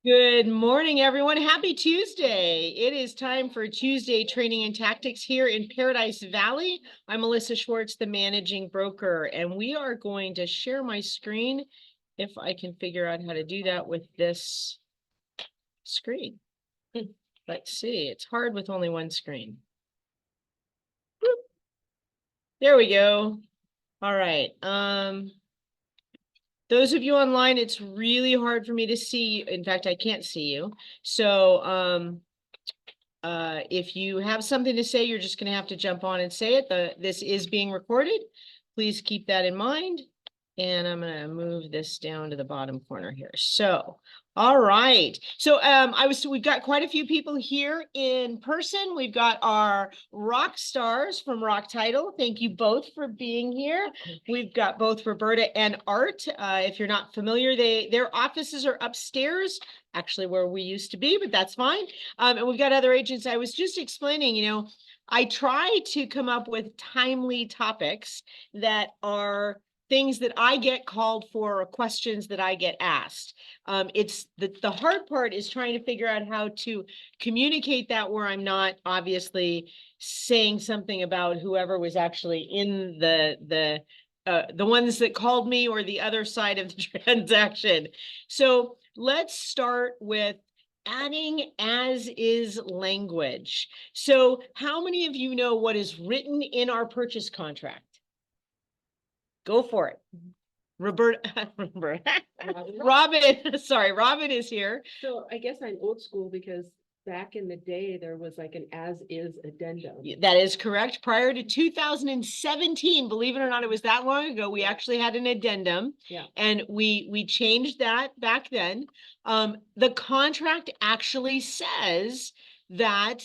Good morning, everyone. Happy Tuesday. It is time for Tuesday Training and Tactics here in Paradise Valley. I'm Melissa Schwartz, the managing broker, and we are going to share my screen if I can figure out how to do that with this screen. Let's see. It's hard with only one screen. Boop. There we go. All right. Those of you online, it's really hard for me to see. In fact, I can't see you. So if you have something to say, you're just going to have to jump on and say it. This is being recorded. Please keep that in mind. And I'm going to move this down to the bottom corner here. So, all right. So we've got quite a few people here in person. We've got our rock stars from Rock Title. Thank you both for being here. We've got both Roberta and Art. If you're not familiar, their offices are upstairs, actually where we used to be, but that's fine. And we've got other agents. I was just explaining, I try to come up with timely topics that are things that I get called for or questions that I get asked. It's the hard part is trying to figure out how to communicate that where I'm not obviously saying something about whoever was actually in the ones that called me or the other side of the transaction. So let's start with adding as is language. So how many of you know what is written in our purchase contract? Go for it. Robin, sorry, Robin is here. So I guess I'm old school because back in the day, there was like an as-is addendum. That is correct. Prior to 2017, believe it or not, it was that long ago, we actually had an addendum. Yeah. And we changed that back then. The contract actually says that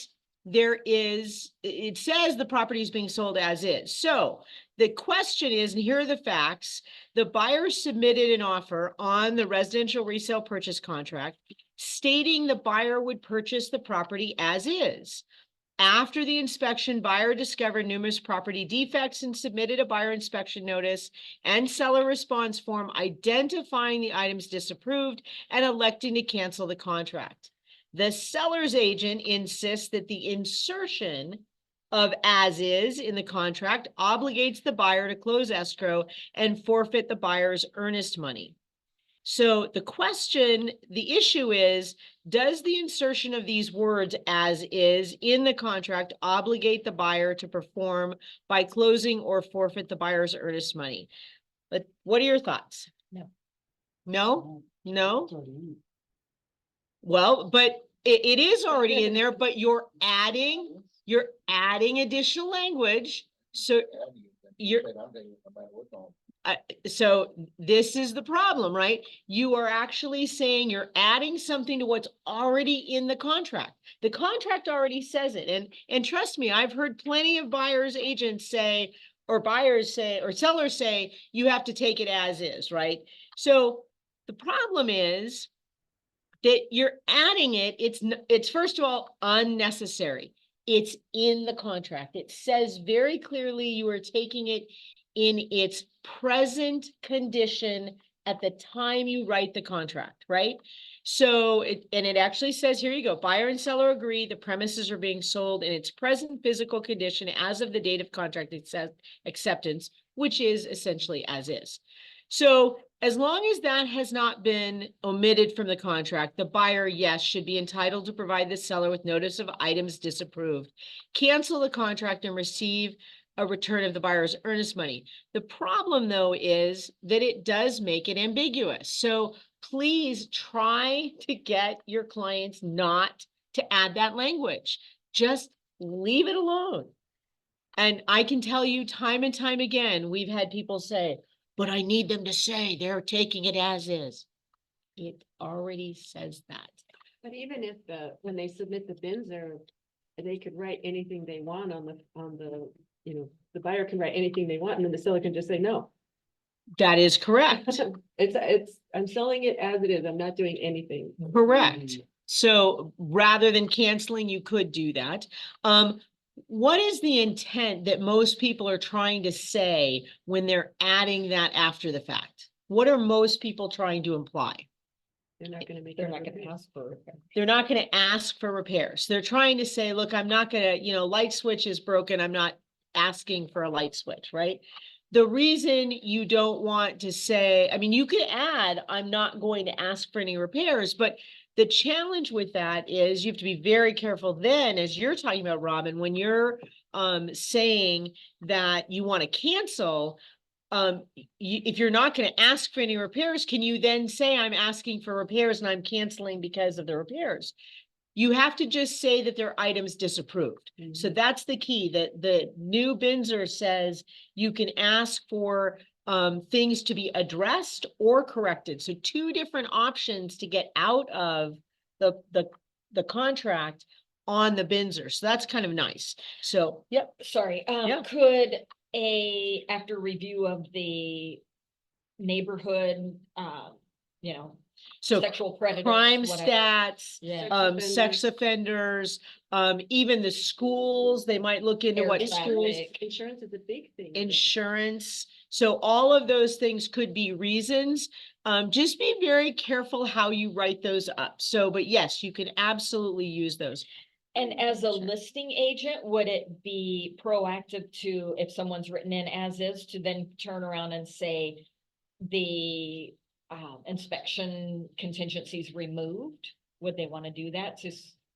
it says the property is being sold as is. So the question is, and here are the facts, the buyer submitted an offer on the residential resale purchase contract stating the buyer would purchase the property as is. After the inspection, buyer discovered numerous property defects and submitted a buyer inspection notice and seller response form identifying the items disapproved and electing to cancel the contract. The seller's agent insists that the insertion of as is in the contract obligates the buyer to close escrow and forfeit the buyer's earnest money. So the issue is, does the insertion of these words as is in the contract obligate the buyer to perform by closing or forfeit the buyer's earnest money? But what are your thoughts? No. No? No? Well, but it is already in there, but you're adding additional language. So so this is the problem, right? You are actually saying you're adding something to what's already in the contract. The contract already says it. And trust me, I've heard plenty of buyers agents say, or buyers say, or sellers say, you have to take it as is, right? So the problem is that you're adding it. It's first of all, unnecessary. It's in the contract. It says very clearly you are taking it in its present condition at the time you write the contract, right? So it actually says, here you go, buyer and seller agree the premises are being sold in its present physical condition as of the date of contract acceptance, which is essentially as is. So as long as that has not been omitted from the contract, the buyer, yes, should be entitled to provide the seller with notice of items disapproved, cancel the contract, and receive a return of the buyer's earnest money. The problem, though, is that it does make it ambiguous. So please try to get your clients not to add that language. Just leave it alone. And I can tell you time and time again, we've had people say, but I need them to say they're taking it as is. It already says that. But even if when they submit the bins, they could write anything they want on the the buyer can write anything they want, and then the seller can just say no. That is correct. I'm selling it as it is. I'm not doing anything. Correct. So rather than canceling, you could do that. What is the intent that most people are trying to say when they're adding that after the fact? What are most people trying to imply? They're not gonna make. They're any not gonna repairs. ask for it. They're not going to ask for repairs. They're trying to say, look, I'm not going to, light switch is broken. I'm not asking for a light switch, right? The reason you don't want to say, I mean, you could add, I'm not going to ask for any repairs, but the challenge with that is you have to be very careful then, as you're talking about, Robin, when you're saying that you want to cancel, if you're not going to ask for any repairs, can you then say I'm asking for repairs and I'm canceling because of the repairs? You have to just say that their items disapproved. So that's the key. That the new Binzer says you can ask for things to be addressed or corrected. So two different options to get out of the contract on the Binzer. So that's kind of nice. So Yep, sorry, Yeah. could after review of the neighborhood, you know, so sexual predators, crime whatever. stats, Yeah. sex offenders, even the schools, they might look into Air what traffic. schools, Insurance is a big thing. so. insurance. So all of those things could be reasons. Just be very careful how you write those up. So, but yes, you can absolutely use those. And as a listing agent, would it be proactive to, if someone's written in as is, to then turn around and say the inspection contingencies removed? Would they want to do that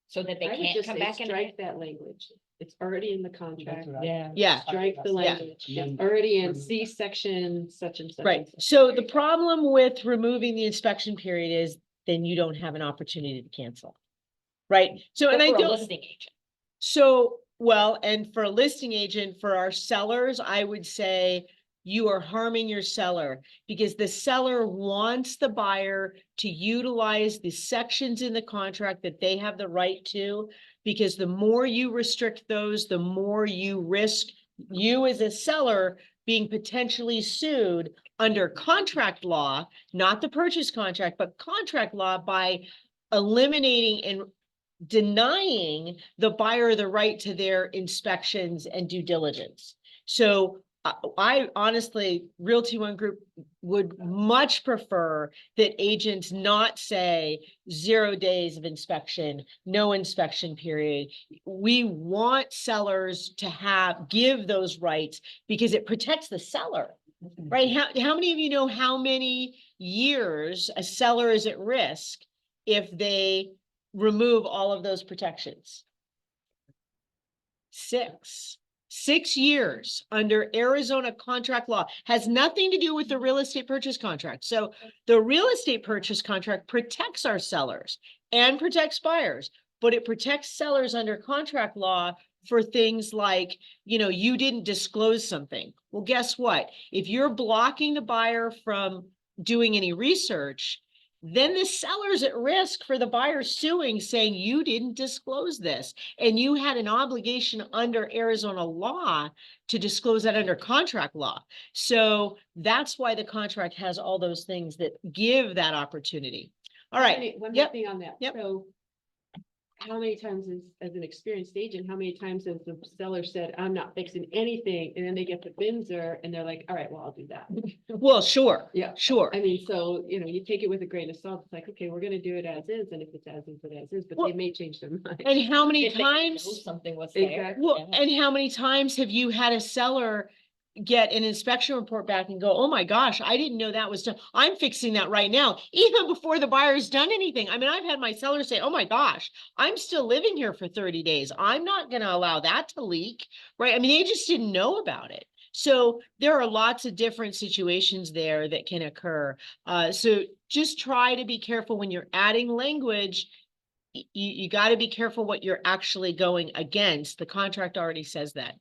so that they I would can't just come say back and? strike that language. It's already in the contract. Yeah. Yeah. Strike the language. It's already in C section, such and such. Right. and such. So the problem with removing the inspection period is then you don't have an opportunity to cancel. Right. So, But and I for a don't, listing agent. so, well, and for a listing agent, for our sellers, I would say you are harming your seller because the seller wants the buyer to utilize the sections in the contract that they have the right to, because the more you restrict those, the more you risk you as a seller being potentially sued under contract law, not the purchase contract, but contract law by eliminating and denying the buyer the right to their inspections and due diligence. So I honestly, Realty One Group would much prefer that agents not say 0 days of inspection, no inspection period. We want sellers to give those rights because it protects the seller, right? How many of you know how many years a seller is at risk if they remove all of those protections? 6 years under Arizona contract law. Has nothing to do with the real estate purchase contract. So the real estate purchase contract protects our sellers and protects buyers, but it protects sellers under contract law for things like, you didn't disclose something. Well, guess what? If you're blocking the buyer from doing any research, then the seller's at risk for the buyer suing, saying you didn't disclose this. And you had an obligation under Arizona law to disclose that under contract law. So that's why the contract has all those things that give that opportunity. All right. One more Yep. thing on that. Yep. So how many times as an experienced agent, how many times has the seller said, I'm not fixing anything? And then they get the Binzer and they're like, all right, well, I'll do that. Well, sure. Yeah. Sure. I mean, so, you take it with a grain of salt. It's like, okay, we're gonna do it as is, and if it's as is, it as is, but Well, they may change their mind. And how many If they didn't know times? something was there. Exactly. Well, and how many times have you had a seller get an inspection report back and go, oh my gosh, I didn't know that was done. I'm fixing that right now, even before the buyer's done anything. I mean, I've had my seller say, oh my gosh, I'm still living here for 30 days. I'm not going to allow that to leak, right? I mean, they just didn't know about it. So there are lots of different situations there that can occur. So just try to be careful when you're adding language. You got to be careful what you're actually going against. The contract already says that.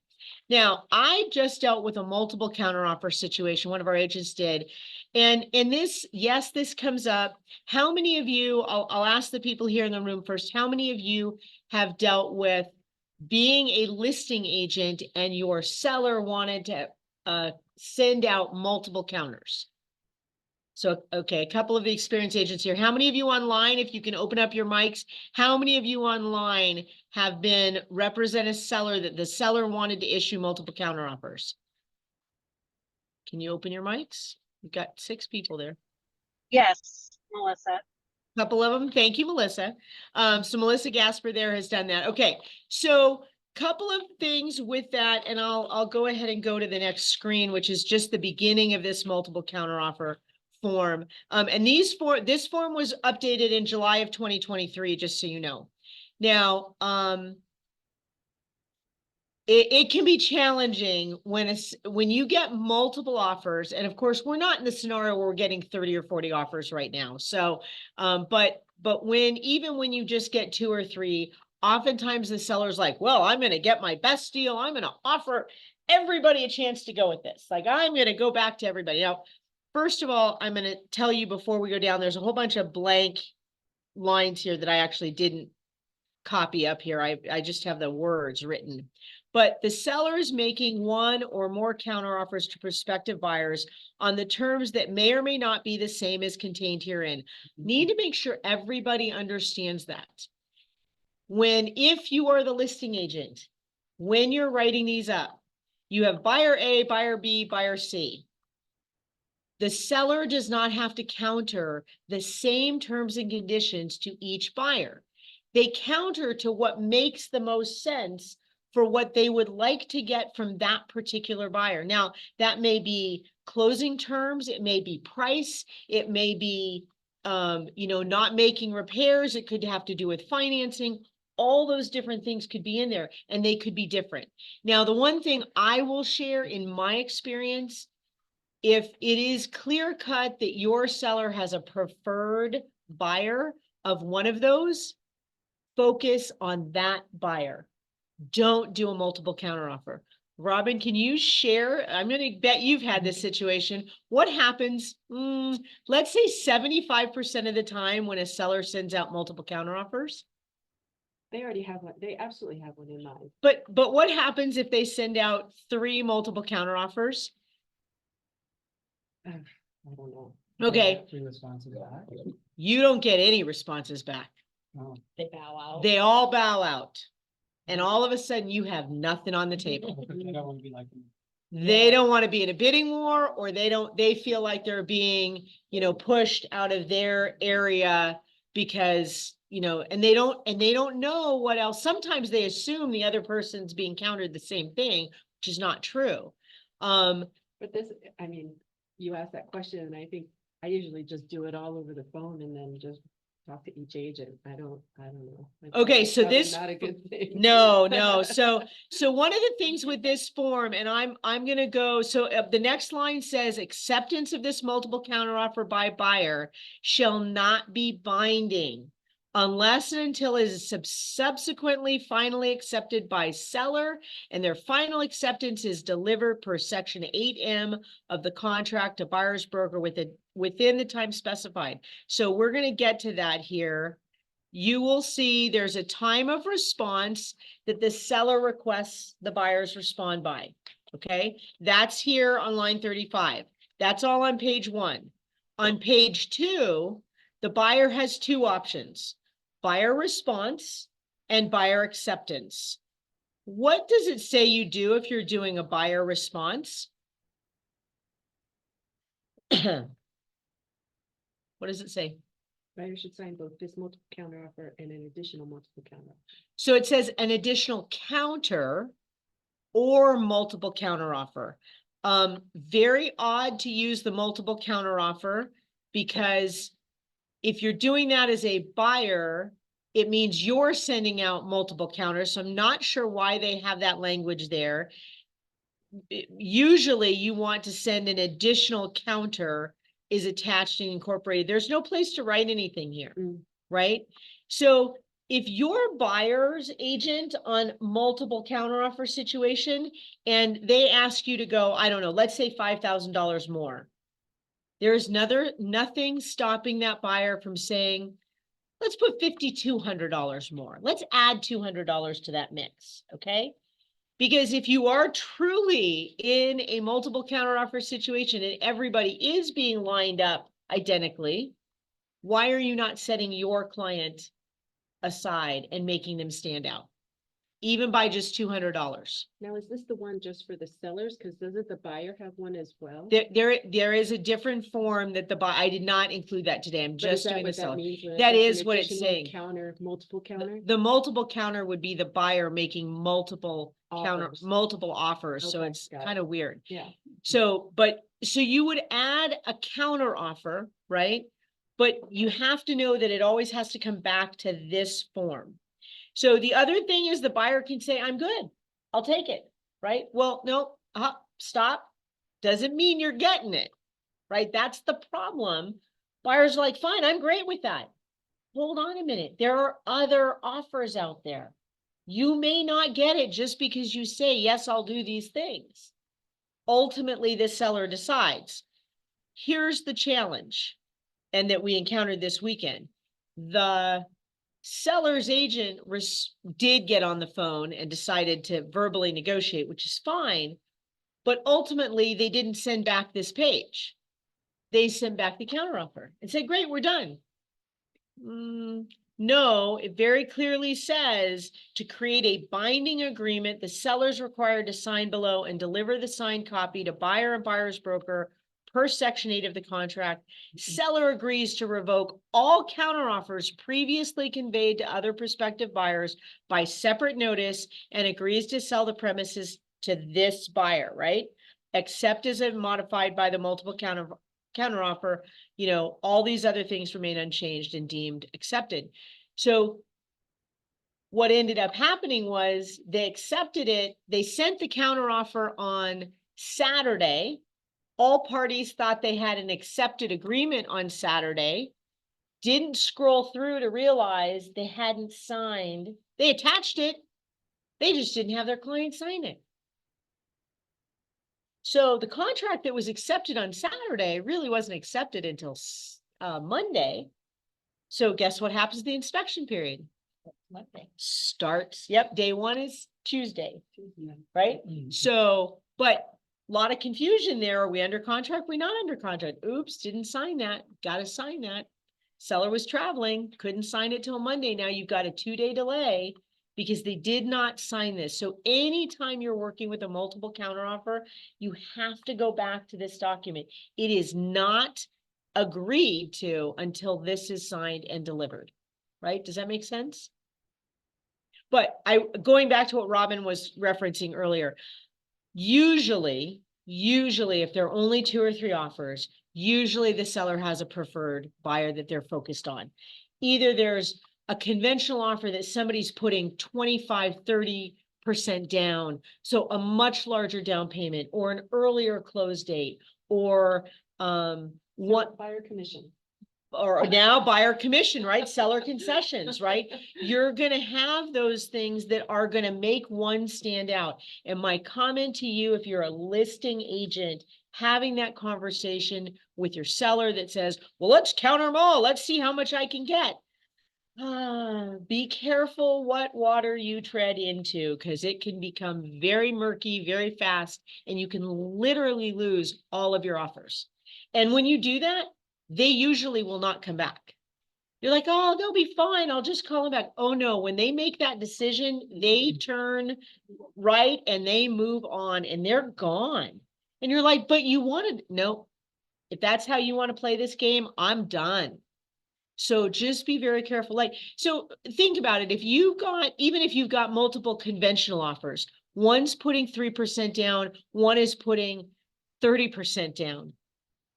Now, I just dealt with a multiple counteroffer situation. One of our agents did. And in this, yes, this comes up. How many of you, I'll ask the people here in the room first, how many of you have dealt with being a listing agent and your seller wanted to send out multiple counters? So, okay, a couple of the experienced agents here. How many of you online, if you can open up your mics, how many of you online have been represent a seller that the seller wanted to issue multiple counteroffers? Can you open your mics? We've got 6 people there. Yes, Melissa. Couple of them. Thank you, Melissa. So Melissa Gasper there has done that. Okay, so couple of things with that, and I'll go ahead and go to the next screen, which is just the beginning of this multiple counteroffer form. And this form was updated in July of 2023, just so you know. Now, it can be challenging when you get multiple offers, and of course, we're not in the scenario where we're getting 30 or 40 offers right now. So, but even when you just get 2 or 3, oftentimes the seller's like, well, I'm going to get my best deal. I'm going to offer everybody a chance to go with this. Like, I'm going to go back to everybody. Now, first of all, I'm going to tell you before we go down, there's a whole bunch of blank lines here that I actually didn't copy up here. I just have the words written. But the seller is making 1 or more counteroffers to prospective buyers on the terms that may or may not be the same as contained herein. Need to make sure everybody understands that. If you are the listing agent, when you're writing these up, you have buyer A, buyer B, buyer C. The seller does not have to counter the same terms and conditions to each buyer. They counter to what makes the most sense for what they would like to get from that particular buyer. Now, that may be closing terms, it may be price, it may be not making repairs, it could have to do with financing. All those different things could be in there, and they could be different. Now, the one thing I will share in my experience, if it is clear cut that your seller has a preferred buyer of one of those, focus on that buyer. Don't do a multiple counteroffer. Robin, can you share? I'm going to bet you've had this situation. What happens? Let's say 75% of the time when a seller sends out multiple counteroffers. They already have one. They absolutely have one in mind. But what happens if they send out 3 multiple counteroffers? I don't know. Okay. 3 responses back. You don't get any responses back. Oh. They bow out. They all bow out. And all of a sudden you have nothing on the table. Because they don't want to be like. They don't want to be in a bidding war, or they feel like they're being, pushed out of their area because, and they don't know what else. Sometimes they assume the other person's being countered the same thing, which is not true. But this, I mean, you asked that question, and I think I usually just do it all over the phone and then just talk to each agent. I don't know. Okay, so Probably this, not a good thing. no. So one of the things with this form, and I'm gonna go, so the next line says acceptance of this multiple counteroffer by buyer shall not be binding unless and until it is subsequently finally accepted by seller, and their final acceptance is delivered per section 8M of the contract to buyer's broker within the time specified. So we're going to get to that here. You will see there's a time of response that the seller requests the buyers respond by. Okay, that's here on line 35. That's all on page 1. On page 2, the buyer has 2 options: buyer response and buyer acceptance. What does it say you do if you're doing a buyer response? What does it say? Buyer should sign both this multiple counteroffer and an additional multiple counteroffer. So it says an additional counter or multiple counteroffer. Very odd to use the multiple counteroffer, because if you're doing that as a buyer, it means you're sending out multiple counters. So I'm not sure why they have that language there. Usually you want to send an additional counter is attached and incorporated. There's no place to write anything here, right? So if your buyer's agent on multiple counteroffer situation and they ask you to go, I don't know, let's say $5,000 more, there's nothing stopping that buyer from saying, let's put $5,200 more. Let's add $200 to that mix, okay? Because if you are truly in a multiple counteroffer situation and everybody is being lined up identically, why are you not setting your client aside and making them stand out? even by just $200. Now, is this the one just for the sellers? Because doesn't the buyer have one as well? There is a different form that I did not include that today. I'm But is just that doing the what that seller. means when it That says is an what it's additional saying. Counter, multiple counter? The multiple counter would be the buyer making multiple Offers. multiple offers. So Okay, it's got it. kind of weird. Yeah. So you would add a counter offer, right? But you have to know that it always has to come back to this form. So the other thing is the buyer can say, I'm good, I'll take it, right? Well, no, stop. Doesn't mean you're getting it, right? That's the problem. Buyers are like, fine, I'm great with that. Hold on a minute. There are other offers out there. You may not get it just because you say, yes, I'll do these things. Ultimately, the seller decides. Here's the challenge, and that we encountered this weekend. The seller's agent did get on the phone and decided to verbally negotiate, which is fine. But ultimately, they didn't send back this page. They sent back the counteroffer and said, great, we're done. No, it very clearly says to create a binding agreement, the seller's required to sign below and deliver the signed copy to buyer and buyer's broker per section 8 of the contract. Seller agrees to revoke all counteroffers previously conveyed to other prospective buyers by separate notice and agrees to sell the premises to this buyer, right? Except as modified by the multiple counteroffer, all these other things remain unchanged and deemed accepted. So what ended up happening was they accepted it. They sent the counteroffer on Saturday. All parties thought they had an accepted agreement on Saturday. Didn't scroll through to realize they hadn't signed. They attached it. They just didn't have their client sign it. So the contract that was accepted on Saturday really wasn't accepted until Monday. So guess what happens to the inspection period? Monday. Starts, yep, day one is Tuesday, right? So, but a lot of confusion there. Are we under contract? We're not under contract. Oops, didn't sign that. Got to sign that. Seller was traveling, couldn't sign it till Monday. Now you've got a 2-day delay because they did not sign this. So anytime you're working with a multiple counteroffer, you have to go back to this document. It is not agreed to until this is signed and delivered, right? Does that make sense? But going back to what Robin was referencing earlier, usually if there are only 2 or 3 offers, usually the seller has a preferred buyer that they're focused on. Either there's a conventional offer that somebody's putting 25-30% down, so a much larger down payment, or an earlier close date, or what Buyer commission. or now buyer commission, right? Seller concessions, right? You're going to have those things that are going to make one stand out. And my comment to you, if you're a listing agent, having that conversation with your seller that says, well, let's counter them all. Let's see how much I can get. Be careful what water you tread into, because it can become very murky very fast, and you can literally lose all of your offers. And when you do that, they usually will not come back. You're like, oh, they'll be fine. I'll just call them back. Oh no, when they make that decision, they turn right and they move on and they're gone. And you're like, but you wanted, no, if that's how you want to play this game, I'm done. So just be very careful. So think about it. Even if you've got multiple conventional offers, one's putting 3% down, one is putting 30% down.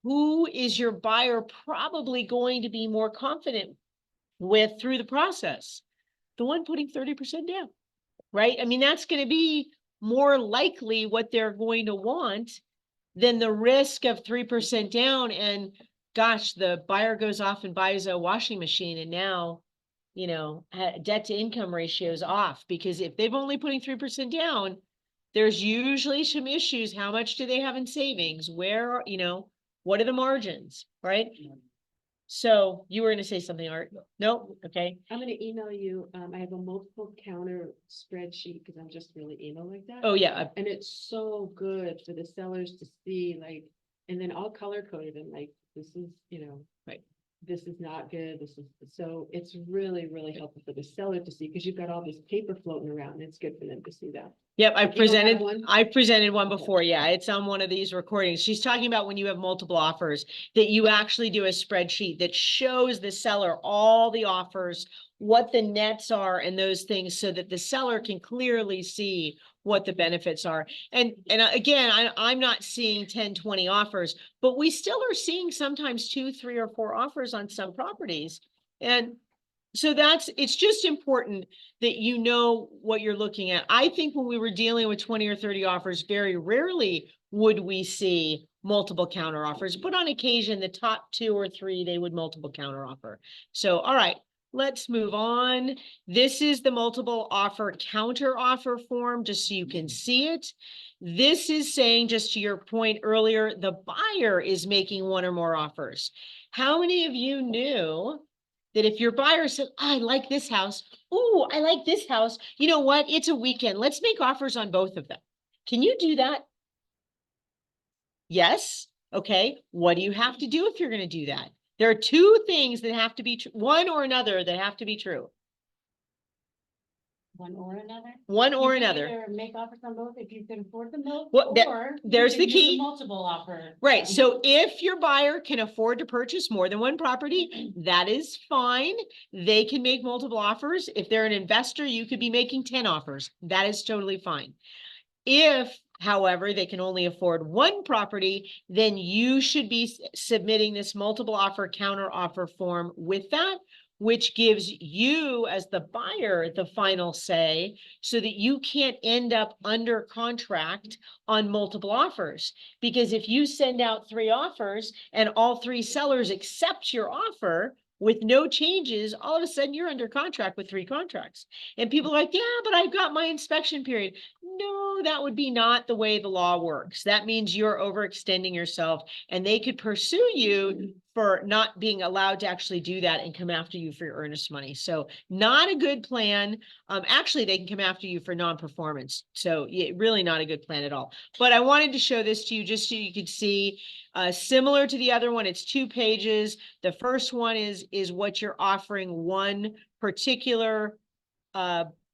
Who is your buyer probably going to be more confident with through the process? The one putting 30% down, right? I mean, that's going to be more likely what they're going to want than the risk of 3% down. And gosh, the buyer goes off and buys a washing machine, and now, debt to income ratio is off, because if they've only putting 3% down, there's usually some issues. How much do they have in savings? Where, what are the margins, right? So you were going to say something, Art? No? Okay. I'm going to email you. I have a multiple counter spreadsheet because I'm just really email like that. Oh yeah. And it's so good for the sellers to see, and then I'll color coded and this is, Right. this is not good, this is, so it's really, really helpful for the seller to see, because you've got all this paper floating around, and it's good for them to see that. Yep, You don't have one? I presented one before. Yeah, it's on one of these recordings. She's talking about when you have multiple offers, that you actually do a spreadsheet that shows the seller all the offers, what the nets are and those things, so that the seller can clearly see what the benefits are. And again, I'm not seeing 10, 20 offers, but we still are seeing sometimes 2, 3, or 4 offers on some properties. And so it's just important that you know what you're looking at. I think when we were dealing with 20 or 30 offers, very rarely would we see multiple counter offers, but on occasion, the top 2 or 3, they would multiple counter offer. So, all right, let's move on. This is the multiple offer counter offer form, just so you can see it. This is saying, just to your point earlier, the buyer is making 1 or more offers. How many of you knew that if your buyer said, I like this house, ooh, I like this house, you know what? It's a weekend. Let's make offers on both of them. Can you do that? Yes. Okay. What do you have to do if you're going to do that? There are 2 things that have to be one or another that have to be true. One or another? One or You can another. either make offers on both if you can afford them both, Well, or you there's can the use a key. multiple offer. Right. So if your buyer can afford to purchase more than one property, that is fine. They can make multiple offers. If they're an investor, you could be making 10 offers. That is totally fine. If, however, they can only afford one property, then you should be submitting this multiple offer counter offer form with that, which gives you as the buyer the final say, so that you can't end up under contract on multiple offers. Because if you send out 3 offers and all 3 sellers accept your offer with no changes, all of a sudden you're under contract with 3 contracts. And people are like, yeah, but I've got my inspection period. No, that would be not the way the law works. That means you're overextending yourself, and they could pursue you for not being allowed to actually do that and come after you for your earnest money. So not a good plan. Actually, they can come after you for non-performance. So yeah, really not a good plan at all. But I wanted to show this to you just so you could see, similar to the other one, it's 2 pages. The first one is what you're offering one particular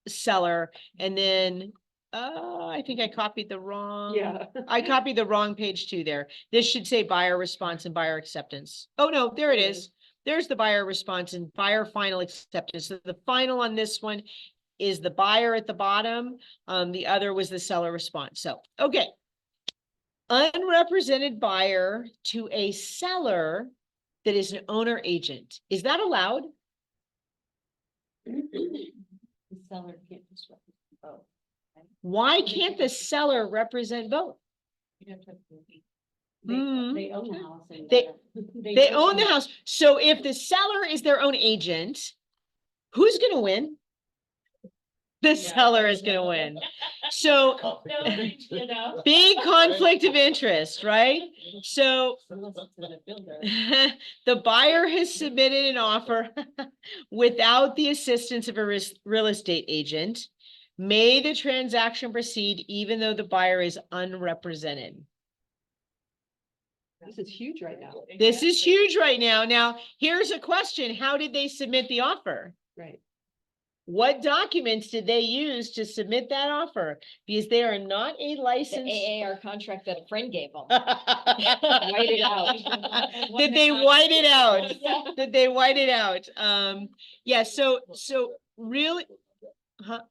seller, and then I think I copied the wrong. Yeah. I copied the wrong page 2 there. This should say buyer response and buyer acceptance. Oh no, there it is. There's the buyer response and buyer final acceptance. So the final on this one is the buyer at the bottom. The other was the seller response. So, okay. Unrepresented buyer to a seller that is an owner agent. Is that allowed? The seller can't just represent both. Why can't the seller represent both? You have to- Hmm. They own the house. And They own the house. So if the seller is their own agent, who's going to win? The seller is going to win. So You know? big conflict of interest, right? So Unless it's in a builder. the buyer has submitted an offer without the assistance of a real estate agent. May the transaction proceed even though the buyer is unrepresented? This is huge right now. This is huge right now. Now, here's a question. How did they submit the offer? Right. What documents did they use to submit that offer? Because they are not a The licensed. AAR contract that a friend gave them. White it out. Did they white it out? Yeah. Did they white it out? Yeah, so really, huh?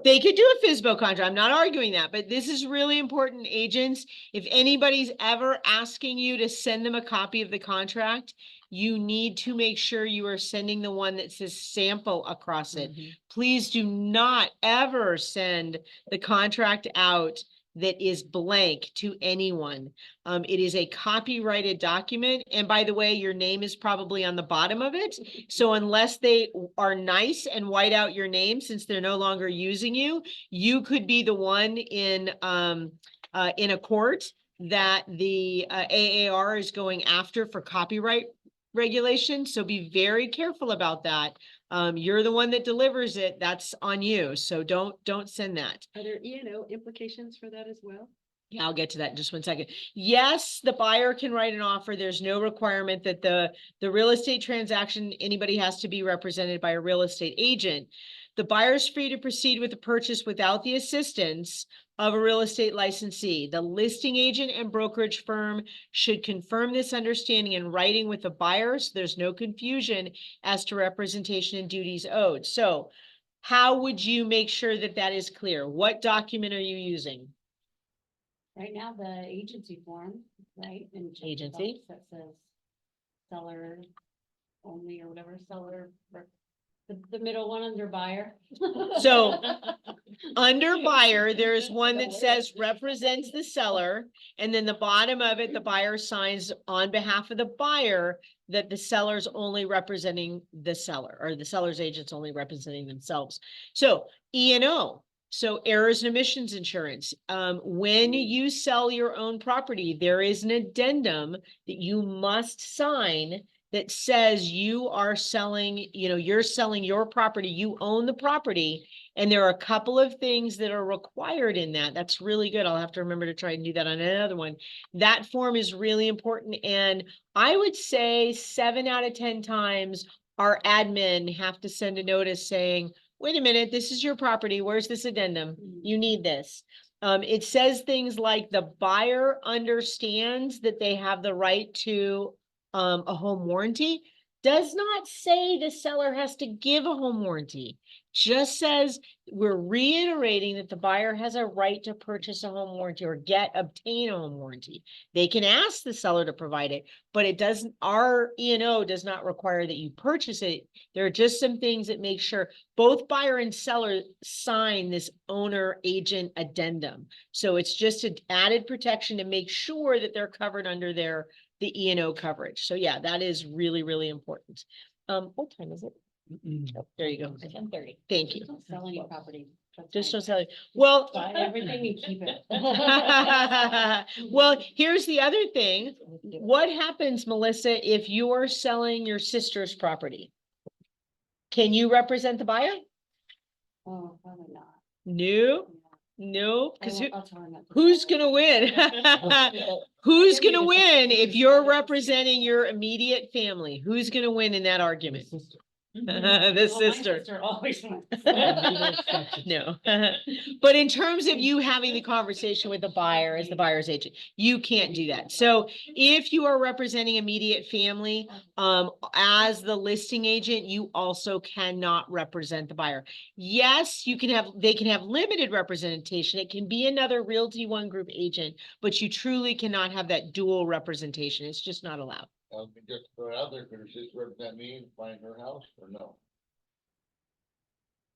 They could do a FSBO contract. I'm not arguing that, but this is really important, agents. If anybody's ever asking you to send them a copy of the contract, you need to make sure you are sending the one that says sample across it. Please do not ever send the contract out that is blank to anyone. It is a copyrighted document. And by the way, your name is probably on the bottom of it. So unless they are nice and white out your name, since they're no longer using you, you could be the one in a court that the AAR is going after for copyright regulation. So be very careful about that. You're the one that delivers it. That's on you. So don't send that. Are there E&O implications for that as well? Yeah, I'll get to that in just 1 second. Yes, the buyer can write an offer. There's no requirement that the real estate transaction, anybody has to be represented by a real estate agent. The buyer's free to proceed with the purchase without the assistance of a real estate licensee. The listing agent and brokerage firm should confirm this understanding in writing with the buyer, so there's no confusion as to representation and duties owed. So how would you make sure that that is clear? What document are you using? Right now, the agency form, right? And check the Agency. box that says seller only or whatever, the middle one under buyer. So, under buyer, there's one that says represents the seller, and then the bottom of it, the buyer signs on behalf of the buyer that the seller's only representing the seller, or the seller's agent's only representing themselves. So E&O, so errors and omissions insurance. When you sell your own property, there is an addendum that you must sign that says you are selling, you're selling your property, you own the property. And there are a couple of things that are required in that. That's really good. I'll have to remember to try and do that on another one. That form is really important. And I would say 7 out of 10 times our admin have to send a notice saying, wait a minute, this is your property. Where's this addendum? You need this. It says things like the buyer understands that they have the right to a home warranty. Does not say the seller has to give a home warranty. Just says we're reiterating that the buyer has a right to purchase a home warranty or obtain a home warranty. They can ask the seller to provide it, but it doesn't, our E&O does not require that you purchase it. There are just some things that make sure both buyer and seller sign this owner agent addendum. So it's just an added protection to make sure that they're covered under the E&O coverage. So yeah, that is really, really important. What time is it? Oh, there you go. 10:30. Thank you. Don't sell any property. Just don't sell it. Well, Buy everything and keep it. well, here's the other thing. What happens, Melissa, if you're selling your sister's property? Can you represent the buyer? Oh, probably not. No, because I'll tell her not to who's sell it. gonna win? Who's gonna win if you're representing your immediate family? Who's gonna win in that argument? The Well, my sister. always wins. No. But in terms of you having the conversation with the buyer as the buyer's agent, you can't do that. So if you are representing immediate family, as the listing agent, you also cannot represent the buyer. Yes, they can have limited representation. It can be another Realty One Group agent, but you truly cannot have that dual representation. It's just not allowed. Just throw it out there, could her sister represent me buying her house or no?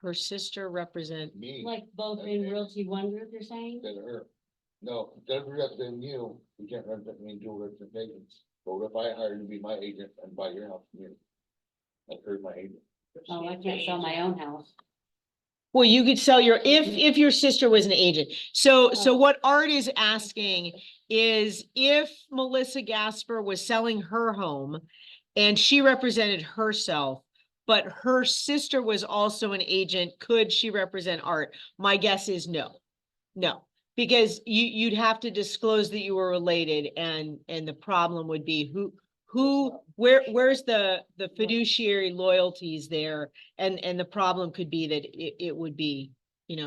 Her sister represent, Me, Like both in Realty One Group, you're saying? instead of her. No, instead of representing you, you can't represent me in dual representations. But what if I hire you to be my agent and buy your house from you? Like her my agent. Oh, I can't sell my own house. well, you could sell if your sister was an agent. So what Art is asking is if Melissa Gasper was selling her home and she represented herself, but her sister was also an agent, could she represent Art? My guess is no, because you'd have to disclose that you were related, and the problem would be where's the fiduciary loyalties there, and the problem could be that it would be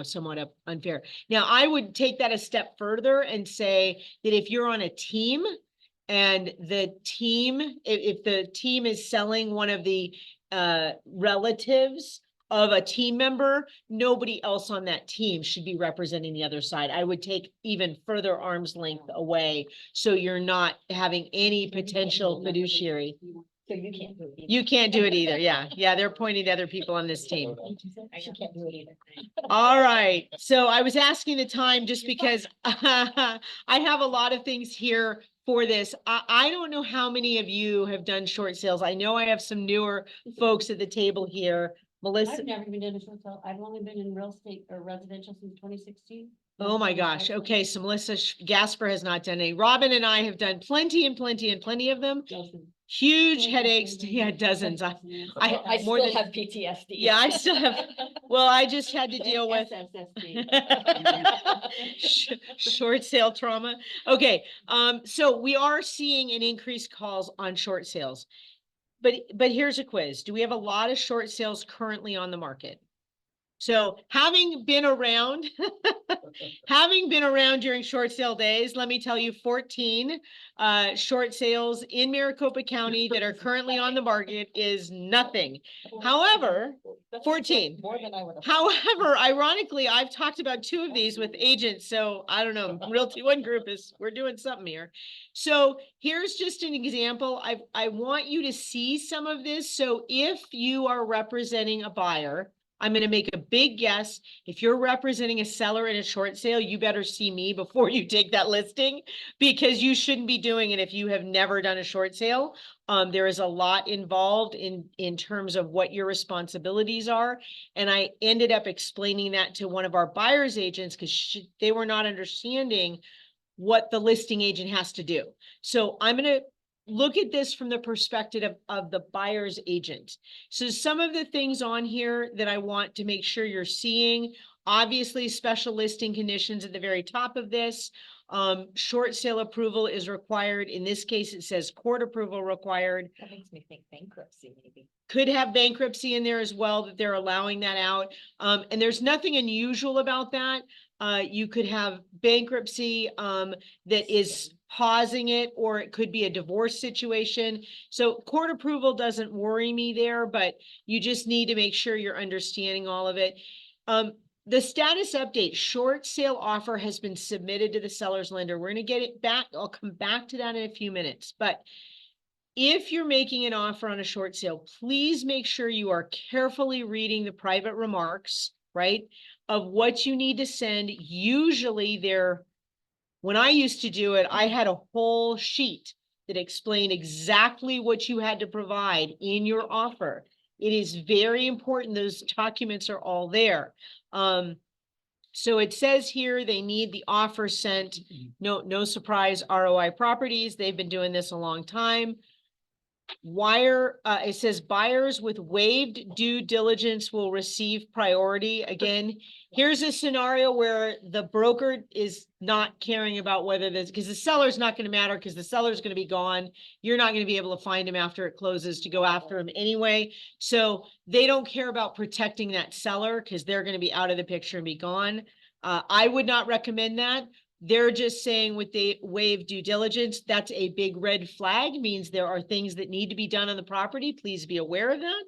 somewhat unfair. Now, I would take that a step further and say that if you're on a team and the team, if the team is selling one of the relatives of a team member, nobody else on that team should be representing the other side. I would take even further arm's length away, so you're not having any potential fiduciary. So you can't do it either. You can't do it either. Yeah, they're pointing to other people on this team. She can't do it either. All right, so I was asking the time just because I have a lot of things here for this. I don't know how many of you have done short sales. I know I have some newer folks at the table here. Melissa, I've never been in a short sale. I've only been in real estate or residential since 2016. oh my gosh. Okay, so Melissa Gasper has not done any. Robin and I have done plenty of them. huge headaches, yeah, dozens. I I more still than- have PTSD. Yeah, I still have, well, I just had to deal with SSSD. short sale trauma. Okay, so we are seeing an increased calls on short sales. But here's a quiz. Do we have a lot of short sales currently on the market? So having been around, having been around during short sale days, let me tell you 14 short sales in Maricopa County that are currently on the market is nothing. However, 14. More than I would have. However, ironically, I've talked about 2 of these with agents, so I don't know, Realty One Group we're doing something here. So here's just an example. I want you to see some of this. So if you are representing a buyer, I'm going to make a big guess. If you're representing a seller in a short sale, you better see me before you take that listing, because you shouldn't be doing it if you have never done a short sale. There is a lot involved in terms of what your responsibilities are. And I ended up explaining that to one of our buyer's agents because they were not understanding what the listing agent has to do. So I'm going to look at this from the perspective of the buyer's agent. So some of the things on here that I want to make sure you're seeing, obviously special listing conditions at the very top of this. Short sale approval is required. In this case, it says court approval required. That makes me think bankruptcy maybe. Could have bankruptcy in there as well, that they're allowing that out. And there's nothing unusual about that. You could have bankruptcy that is pausing it, or it could be a divorce situation. So court approval doesn't worry me there, but you just need to make sure you're understanding all of it. The status update, short sale offer has been submitted to the seller's lender. We're going to get it back. I'll come back to that in a few minutes, but if you're making an offer on a short sale, please make sure you are carefully reading the private remarks, right, of what you need to send. Usually when I used to do it, I had a whole sheet that explained exactly what you had to provide in your offer. It is very important. Those documents are all there. So it says here they need the offer sent. No surprise, ROI Properties. They've been doing this a long time. It says buyers with waived due diligence will receive priority. Again, here's a scenario where the broker is not caring about whether this, because the seller's not going to matter, because the seller's going to be gone. You're not going to be able to find him after it closes to go after him anyway. So they don't care about protecting that seller because they're going to be out of the picture and be gone. I would not recommend that. They're just saying with the waive due diligence, that's a big red flag, means there are things that need to be done on the property. Please be aware of that,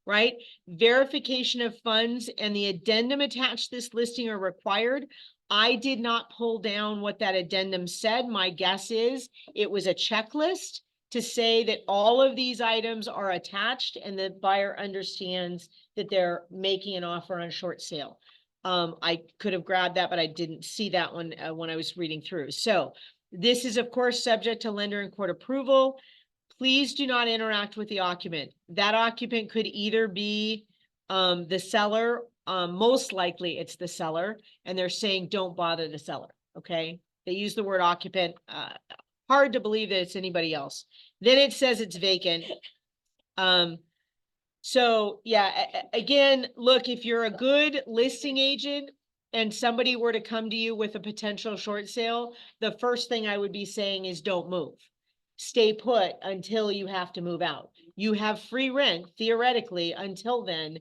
right? Verification of funds and the addendum attached to this listing are required. I did not pull down what that addendum said. My guess is it was a checklist to say that all of these items are attached and the buyer understands that they're making an offer on a short sale. I could have grabbed that, but I didn't see that one when I was reading through. So this is, of course, subject to lender and court approval. Please do not interact with the occupant. That occupant could either be the seller, most likely it's the seller, and they're saying don't bother the seller, okay? They use the word occupant. Hard to believe that it's anybody else. Then it says it's vacant. So yeah, again, look, if you're a good listing agent and somebody were to come to you with a potential short sale, the first thing I would be saying is don't move. Stay put until you have to move out. You have free rent theoretically until then.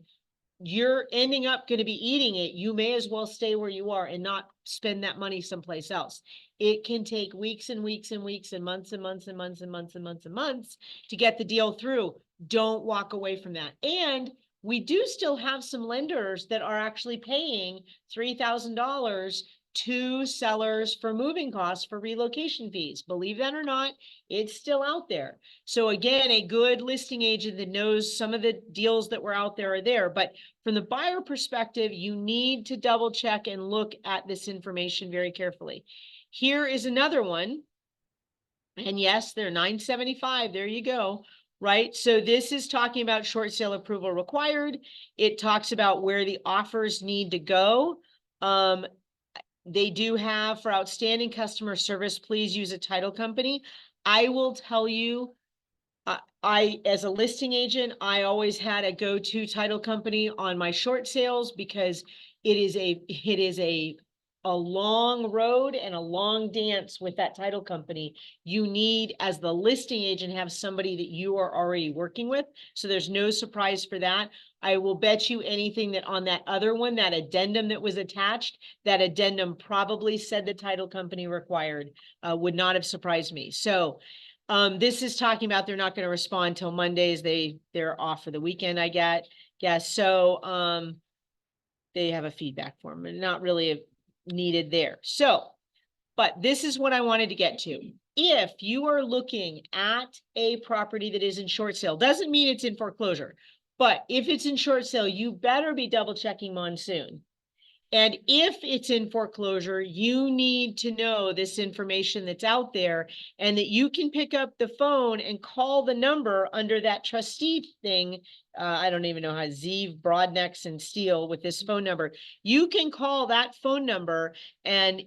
You're ending up going to be eating it. You may as well stay where you are and not spend that money someplace else. It can take weeks and weeks and weeks and months and months and months and months and months and months to get the deal through. Don't walk away from that. And we do still have some lenders that are actually paying $3,000 to sellers for moving costs for relocation fees. Believe that or not, it's still out there. So again, a good listing agent that knows some of the deals that were out there are there. But from the buyer perspective, you need to double check and look at this information very carefully. Here is another one. And yes, they're $975. There you go. Right. So this is talking about short sale approval required. It talks about where the offers need to go. They do have for outstanding customer service, please use a title company. I will tell you, as a listing agent, I always had a go-to title company on my short sales because it is a long road and a long dance with that title company. You need, as the listing agent, have somebody that you are already working with. So there's no surprise for that. I will bet you anything that on that other one, that addendum that was attached, that addendum probably said the title company required, would not have surprised me. So this is talking about they're not going to respond till Mondays. They're off for the weekend, I guess. So they have a feedback form and not really needed there. So, but this is what I wanted to get to. If you are looking at a property that is in short sale, doesn't mean it's in foreclosure, but if it's in short sale, you better be double checking monsoon. And if it's in foreclosure, you need to know this information that's out there and that you can pick up the phone and call the number under that trustee thing. I don't even know how Zeev, Broadnecks and Steele with this phone number. You can call that phone number, and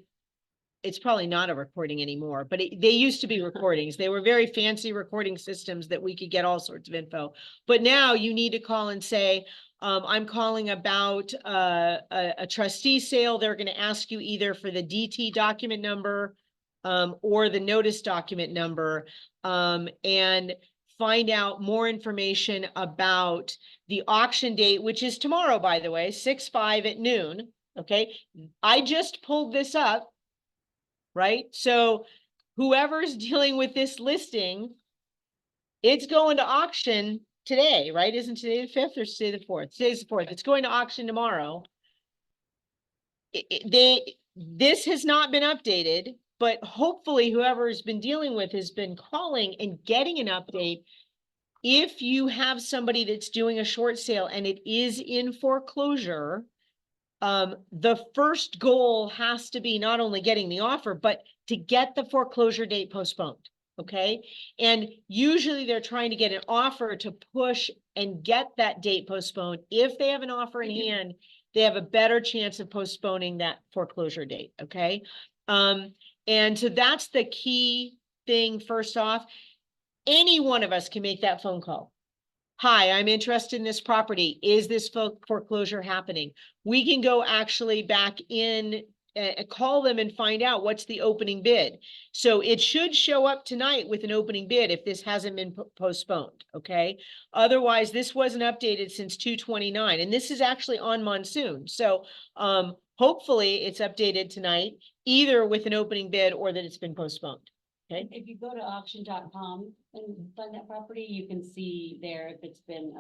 it's probably not a recording anymore, but they used to be recordings. They were very fancy recording systems that we could get all sorts of info. But now you need to call and say, I'm calling about a trustee sale. They're going to ask you either for the DT document number or the notice document number, and find out more information about the auction date, which is tomorrow, by the way, 6/5 at noon. Okay. I just pulled this up, right? So whoever's dealing with this listing, it's going to auction today, right? Isn't today the 5th or today the 4th? Today's the 4th. It's going to auction tomorrow. This has not been updated, but hopefully whoever has been dealing with has been calling and getting an update. If you have somebody that's doing a short sale and it is in foreclosure, the first goal has to be not only getting the offer, but to get the foreclosure date postponed. Okay. And usually they're trying to get an offer to push and get that date postponed. If they have an offer in hand, they have a better chance of postponing that foreclosure date. Okay. And so that's the key thing. First off, any one of us can make that phone call. Hi, I'm interested in this property. Is this foreclosure happening? We can go actually back in and call them and find out what's the opening bid. So it should show up tonight with an opening bid if this hasn't been postponed, okay? Otherwise, this wasn't updated since 2/29, and this is actually on monsoon. So hopefully it's updated tonight, either with an opening bid or that it's been postponed. Okay. If you go to auction.com and find that property, you can see there if it's been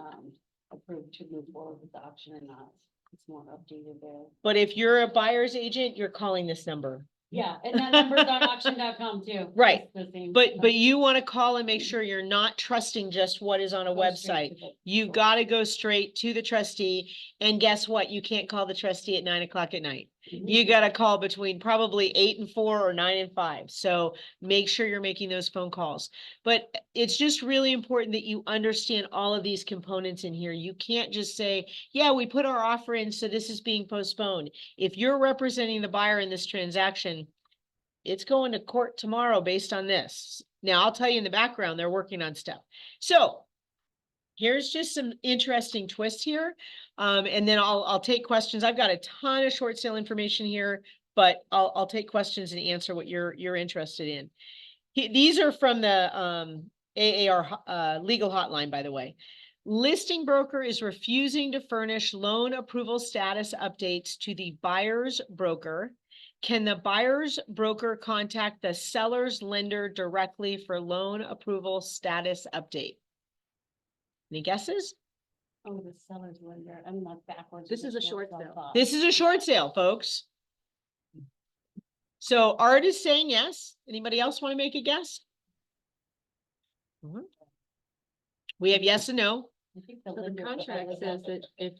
approved to move forward with the auction or not. It's more updated there. But if you're a buyer's agent, you're calling this number. Yeah, and that number's on auction.com too. Right. It's the same But stuff. you want to call and make sure you're not trusting just what is on a Go straight website. to the- You got to go straight to the trustee. And guess what? You can't call the trustee at 9 o'clock at night. Mhm. You got to call between probably 8 and 4 or 9 and 5. So make sure you're making those phone calls. But it's just really important that you understand all of these components in here. You can't just say, yeah, we put our offer in, so this is being postponed. If you're representing the buyer in this transaction, it's going to court tomorrow based on this. Now, I'll tell you in the background, they're working on stuff. So here's just some interesting twists here. And then I'll take questions. I've got a ton of short sale information here, but I'll take questions and answer what you're interested in. These are from the AAR legal hotline, by the way. Listing broker is refusing to furnish loan approval status updates to the buyer's broker. Can the buyer's broker contact the seller's lender directly for loan approval status update? Any guesses? Oh, the seller's lender. I'm not backwards. This with is a the short short sale. thought. This is a short sale, folks. So Art is saying yes. Anybody else want to make a guess? We have yes and no. I think the So the lender- contract says that if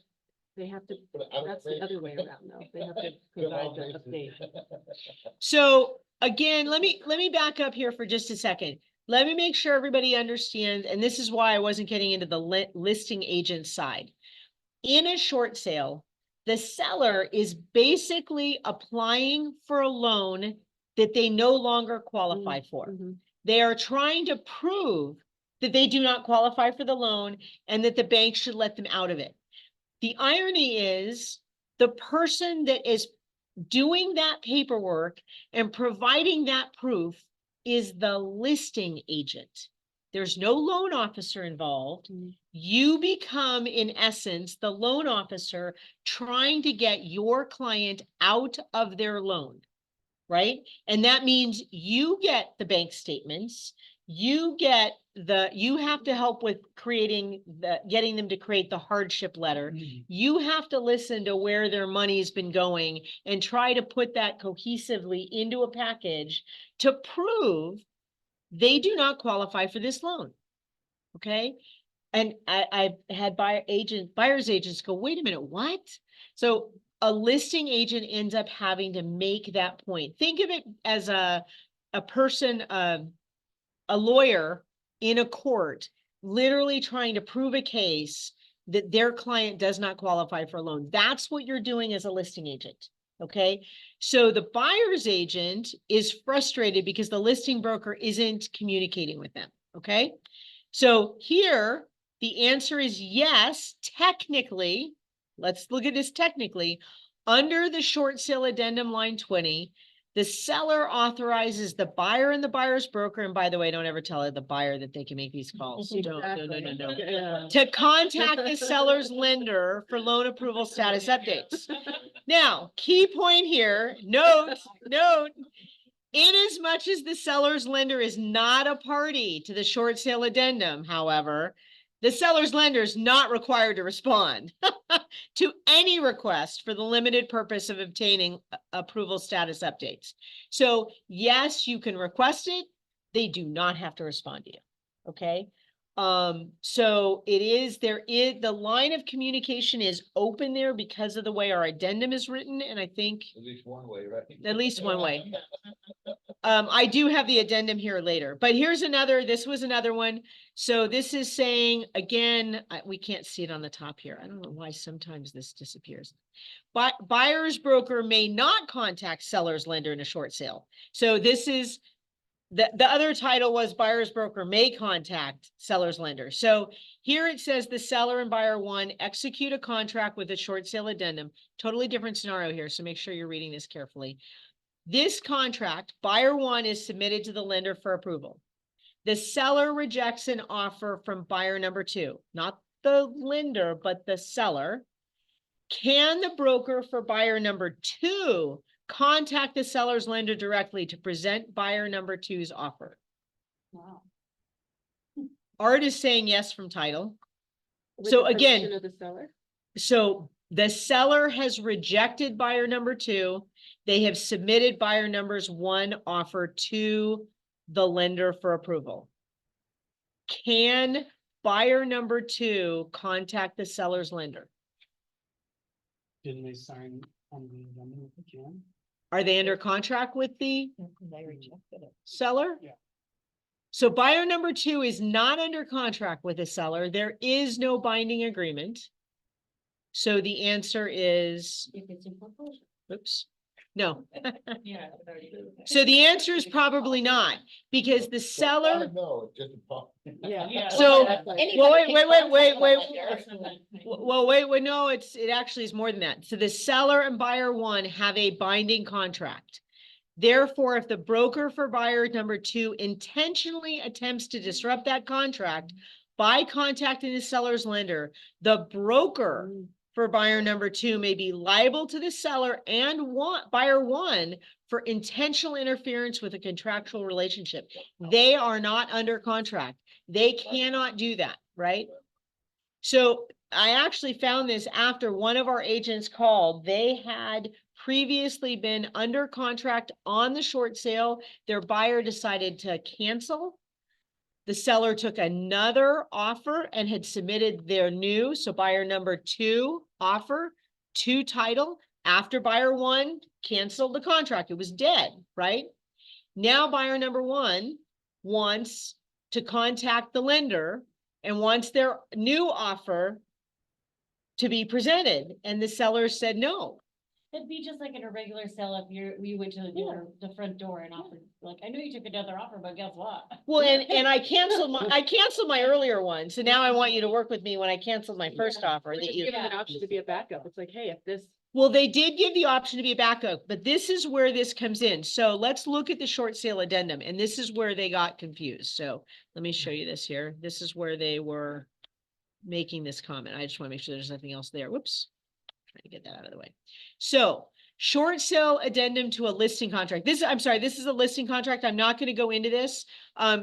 they have to, But I would that's the say- other way around though. They have to provide the update. So again, let me back up here for just a second. Let me make sure everybody understands, and this is why I wasn't getting into the listing agent side. In a short sale, the seller is basically applying for a loan that they no longer qualify for. Mhm. They are trying to prove that they do not qualify for the loan and that the bank should let them out of it. The irony is the person that is doing that paperwork and providing that proof is the listing agent. There's no loan officer involved. You become, in essence, the loan officer trying to get your client out of their loan, right? And that means you get the bank statements, you have to help with getting them to create the hardship letter. You have to listen to where their money's been going and try to put that cohesively into a package to prove they do not qualify for this loan. Okay. And I've had buyer's agents go, wait a minute, what? So a listing agent ends up having to make that point. Think of it as a person, a lawyer in a court, literally trying to prove a case that their client does not qualify for a loan. That's what you're doing as a listing agent. Okay. So the buyer's agent is frustrated because the listing broker isn't communicating with them. Okay. So here, the answer is yes, technically. Let's look at this technically. Under the short sale addendum line 20, the seller authorizes the buyer and the buyer's broker, and by the way, don't ever tell the buyer that they can make these calls. No. Yeah. To contact the seller's lender for loan approval status updates. Now, key point here, note, inasmuch as the seller's lender is not a party to the short sale addendum, however, the seller's lender is not required to respond to any request for the limited purpose of obtaining approval status updates. So yes, you can request it. They do not have to respond to you. Okay. So the line of communication is open there because of the way our addendum is written. And I think At least one way, right? at least one way. I do have the addendum here later, but this was another one. So this is saying, again, we can't see it on the top here. I don't know why sometimes this disappears. But buyer's broker may not contact seller's lender in a short sale. So this is, the other title was buyer's broker may contact seller's lender. So here it says the seller and buyer one execute a contract with a short sale addendum. Totally different scenario here. So make sure you're reading this carefully. This contract, buyer one is submitted to the lender for approval. The seller rejects an offer from buyer number two, not the lender, but the seller. Can the broker for buyer number two contact the seller's lender directly to present buyer number two's offer? Wow. Art is saying yes from title. With So the again, permission of the seller? So the seller has rejected buyer number two. They have submitted buyer numbers one offer to the lender for approval. Can buyer number two contact the seller's lender? Didn't they sign on the addendum with the Jan? Are they under contract with the They rejected it. seller? Yeah. So buyer number two is not under contract with the seller. There is no binding agreement. So the answer is, If it's in foreclosure. oops, no. Yeah. So the answer is probably not, because the seller, No, it's just a pop. Yeah. So- Exactly. well, wait, Well, wait, no, it actually is more than that. So the seller and buyer one have a binding contract. Therefore, if the broker for buyer number two intentionally attempts to disrupt that contract by contacting the seller's lender, the broker for buyer number two may be liable to the seller and buyer one for intentional interference with a contractual relationship. They are not under contract. They cannot do that, right? So I actually found this after one of our agents called. They had previously been under contract on the short sale. Their buyer decided to cancel. The seller took another offer and had submitted their new, so buyer number two offer to title after buyer one canceled the contract. It was dead, right? Now buyer number one wants to contact the lender and wants their new offer to be presented. And the seller said no. It'd be just like in a regular sale if we went to the front door and offered, like, I know you took another offer, but guess what? Well, and I canceled my earlier one, so now I want you to work with me when I canceled my first offer Or that just you. give them an option to be a backup. It's like, hey, if this, Well, they did give the option to be a backup, but this is where this comes in. So let's look at the short sale addendum, and this is where they got confused. So let me show you this here. This is where they were making this comment. I just want to make sure there's nothing else there. Whoops. Trying to get that out of the way. So short sale addendum to a listing contract. I'm sorry, this is a listing contract. I'm not going to go into this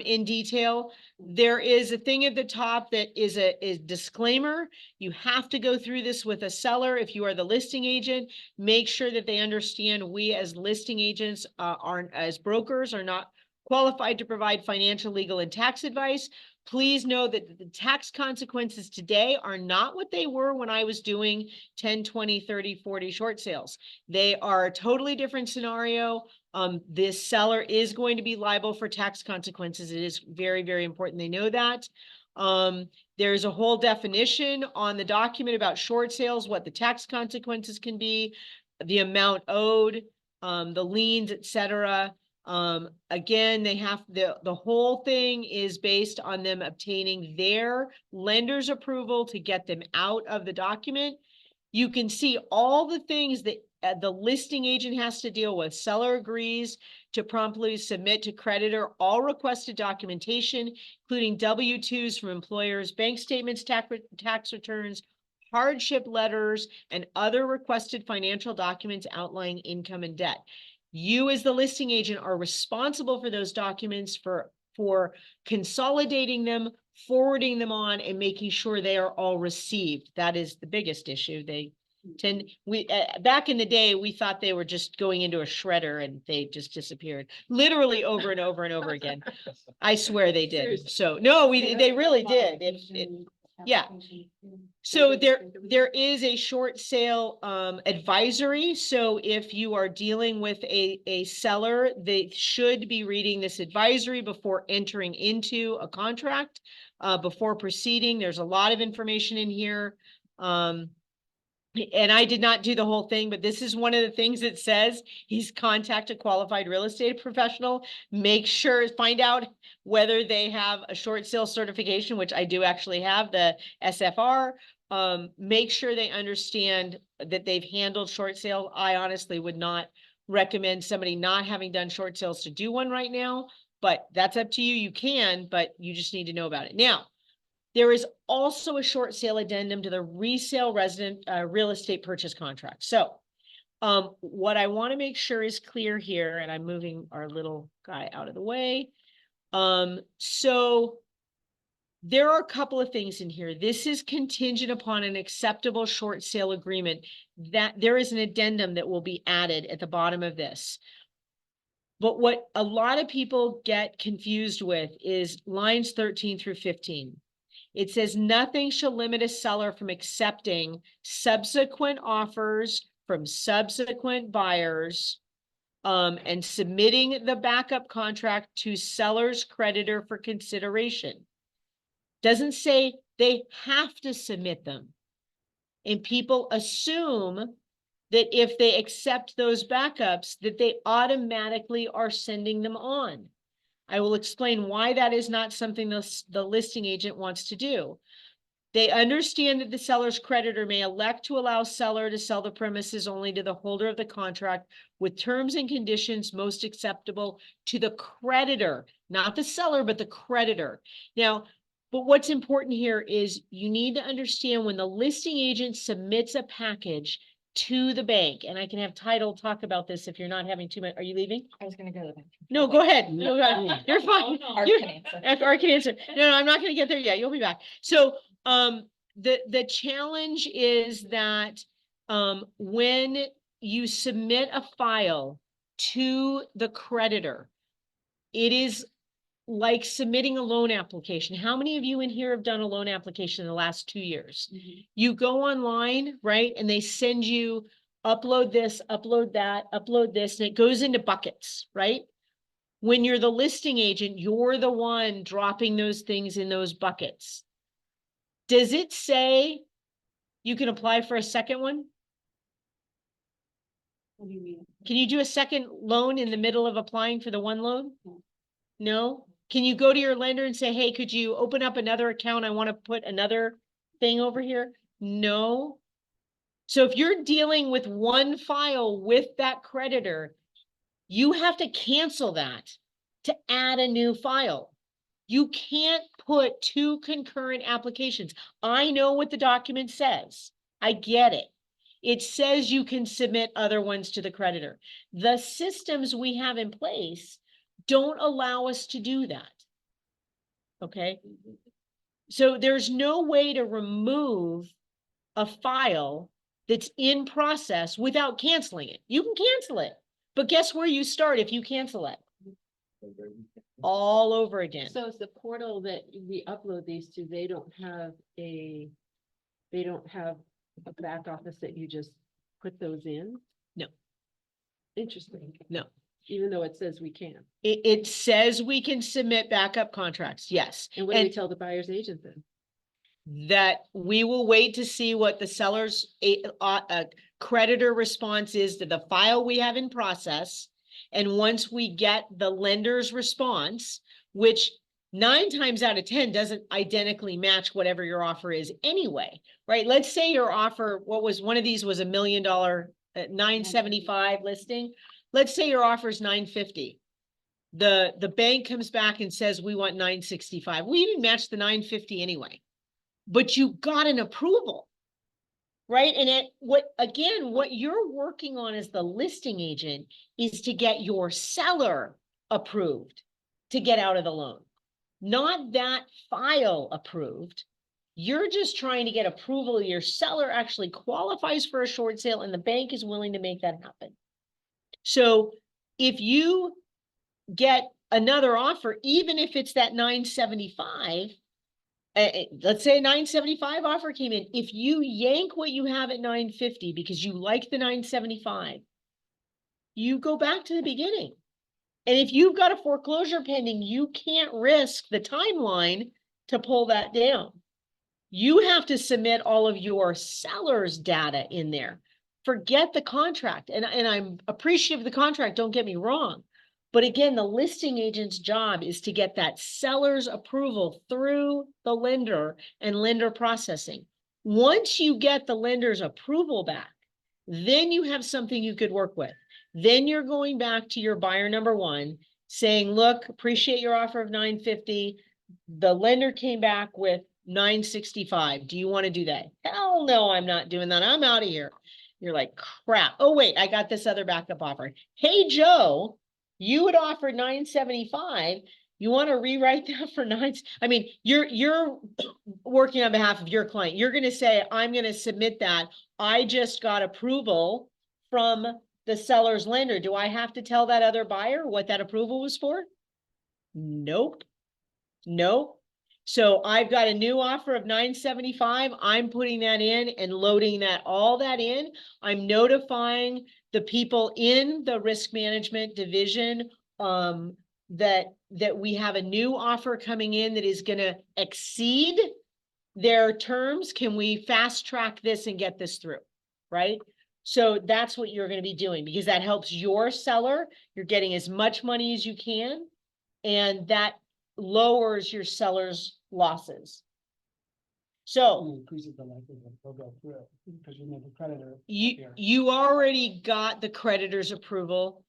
in detail. There is a thing at the top that is a disclaimer. You have to go through this with a seller. If you are the listing agent, make sure that they understand we as listing agents as brokers are not qualified to provide financial, legal, and tax advice. Please know that the tax consequences today are not what they were when I was doing 10, 20, 30, 40 short sales. They are a totally different scenario. This seller is going to be liable for tax consequences. It is very, very important they know that. There's a whole definition on the document about short sales, what the tax consequences can be, the amount owed, the liens, etc. Again, they have the whole thing is based on them obtaining their lender's approval to get them out of the document. You can see all the things that the listing agent has to deal with. Seller agrees to promptly submit to creditor all requested documentation, including W-2s from employers, bank statements, tax returns, hardship letters, and other requested financial documents outlining income and debt. You as the listing agent are responsible for those documents, for consolidating them, forwarding them on, and making sure they are all received. That is the biggest issue. Back in the day, we thought they were just going into a shredder and they just disappeared, literally over and over and over again. I swear they did. Seriously. So no, they really did. Yeah. So there is a short sale advisory. So if you are dealing with a seller, they should be reading this advisory before entering into a contract, before proceeding. There's a lot of information in here. And I did not do the whole thing, but this is one of the things it says. He's contact a qualified real estate professional. Make sure, find out whether they have a short sale certification, which I do actually have, the SFR. Make sure they understand that they've handled short sale. I honestly would not recommend somebody not having done short sales to do one right now, but that's up to you. You can, but you just need to know about it. Now, there is also a short sale addendum to the resale resident real estate purchase contract. So what I want to make sure is clear here, and I'm moving our little guy out of the way. So there are a couple of things in here. This is contingent upon an acceptable short sale agreement. That there is an addendum that will be added at the bottom of this. But what a lot of people get confused with is lines 13 through 15. It says nothing shall limit a seller from accepting subsequent offers from subsequent buyers and submitting the backup contract to seller's creditor for consideration. Doesn't say they have to submit them. And people assume that if they accept those backups, that they automatically are sending them on. I will explain why that is not something the listing agent wants to do. They understand that the seller's creditor may elect to allow seller to sell the premises only to the holder of the contract with terms and conditions most acceptable to the creditor, not the seller, but the creditor. Now, but what's important here is you need to understand when the listing agent submits a package to the bank, and I can have Title talk about this if you're not having too much. Are you leaving? I was gonna go to the bathroom. No, go ahead. No, go ahead. You're fine. Art You're- can answer. Art can answer. No, I'm not going to get there yet. You'll be back. So, the challenge is that, when you submit a file to the creditor, it is like submitting a loan application. How many of you in here have done a loan application in the last 2 years? You go online, right? And they send you upload this, upload that, upload this, and it goes into buckets, right? When you're the listing agent, you're the one dropping those things in those buckets. Does it say you can apply for a second one? What do you mean? Can you do a second loan in the middle of applying for the one loan? No. No? Can you go to your lender and say, hey, could you open up another account? I want to put another thing over here? No. So if you're dealing with one file with that creditor, you have to cancel that to add a new file. You can't put two concurrent applications. I know what the document says. I get it. It says you can submit other ones to the creditor. The systems we have in place don't allow us to do that. Okay? So there's no way to remove a file that's in process without canceling it. You can cancel it, but guess where you start if you cancel it? All over again. So is the portal that we upload these to, they don't have a back office that you just put those in? No. Interesting. No. Even though it says we can. It says we can submit backup contracts, yes. And what do we And tell the buyer's agent then? that we will wait to see what the seller's creditor response is to the file we have in process. And once we get the lender's response, which 9 times out of 10 doesn't identically match whatever your offer is anyway, right? Let's say your offer, what was one of these was $1 million, 975 listing. Let's say your offer is 950. The bank comes back and says, we want 965. We didn't match the 950 anyway, but you got an approval, right? And what you're working on as the listing agent is to get your seller approved to get out of the loan, not that file approved. You're just trying to get approval. Your seller actually qualifies for a short sale and the bank is willing to make that happen. So if you get another offer, even if it's that 975, let's say a 975 offer came in, if you yank what you have at 950 because you like the 975, you go back to the beginning. And if you've got a foreclosure pending, you can't risk the timeline to pull that down. You have to submit all of your seller's data in there. Forget the contract. And I'm appreciative of the contract, don't get me wrong. But again, the listing agent's job is to get that seller's approval through the lender and lender processing. Once you get the lender's approval back, then you have something you could work with. Then you're going back to your buyer number one saying, look, appreciate your offer of 950. The lender came back with 965. Do you want to do that? Hell no, I'm not doing that. I'm out of here. You're like, crap. Oh, wait, I got this other backup offer. Hey, Joe, you had offered 975. You want to rewrite that for 9? I mean, you're working on behalf of your client. You're going to say, I'm going to submit that. I just got approval from the seller's lender. Do I have to tell that other buyer what that approval was for? Nope. Nope. So I've got a new offer of 975. I'm putting that in and loading all that in. I'm notifying the people in the risk management division that we have a new offer coming in that is going to exceed their terms. Can we fast track this and get this through? Right? So that's what you're going to be doing because that helps your seller. You're getting as much money as you can, and that lowers your seller's losses. So Increases the likelihood they'll go through it because you have a creditor. up you here. you already got the creditor's approval.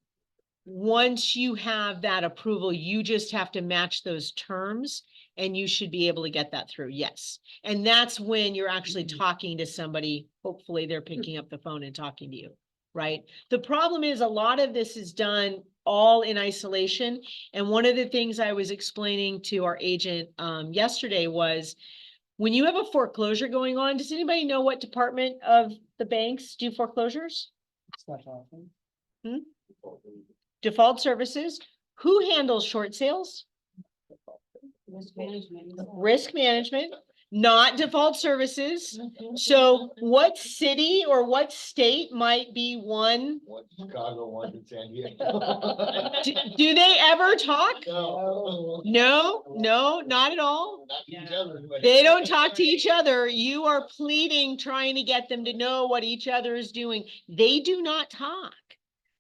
Once you have that approval, you just have to match those terms and you should be able to get that through. Yes. And that's when you're actually talking to somebody. Hopefully they're picking up the phone and talking to you, right? The problem is a lot of this is done all in isolation. And one of the things I was explaining to our agent yesterday was when you have a foreclosure going on, does anybody know what department of the banks do foreclosures? Stuff often. Default services. Who handles short sales? Risk management. Risk management, not default services. So what city or what state might be one? One in Chicago, one in San Diego. Do they ever talk? No. No, not at all. Not each other, but- They don't talk to each other. You are pleading, trying to get them to know what each other is doing. They do not talk.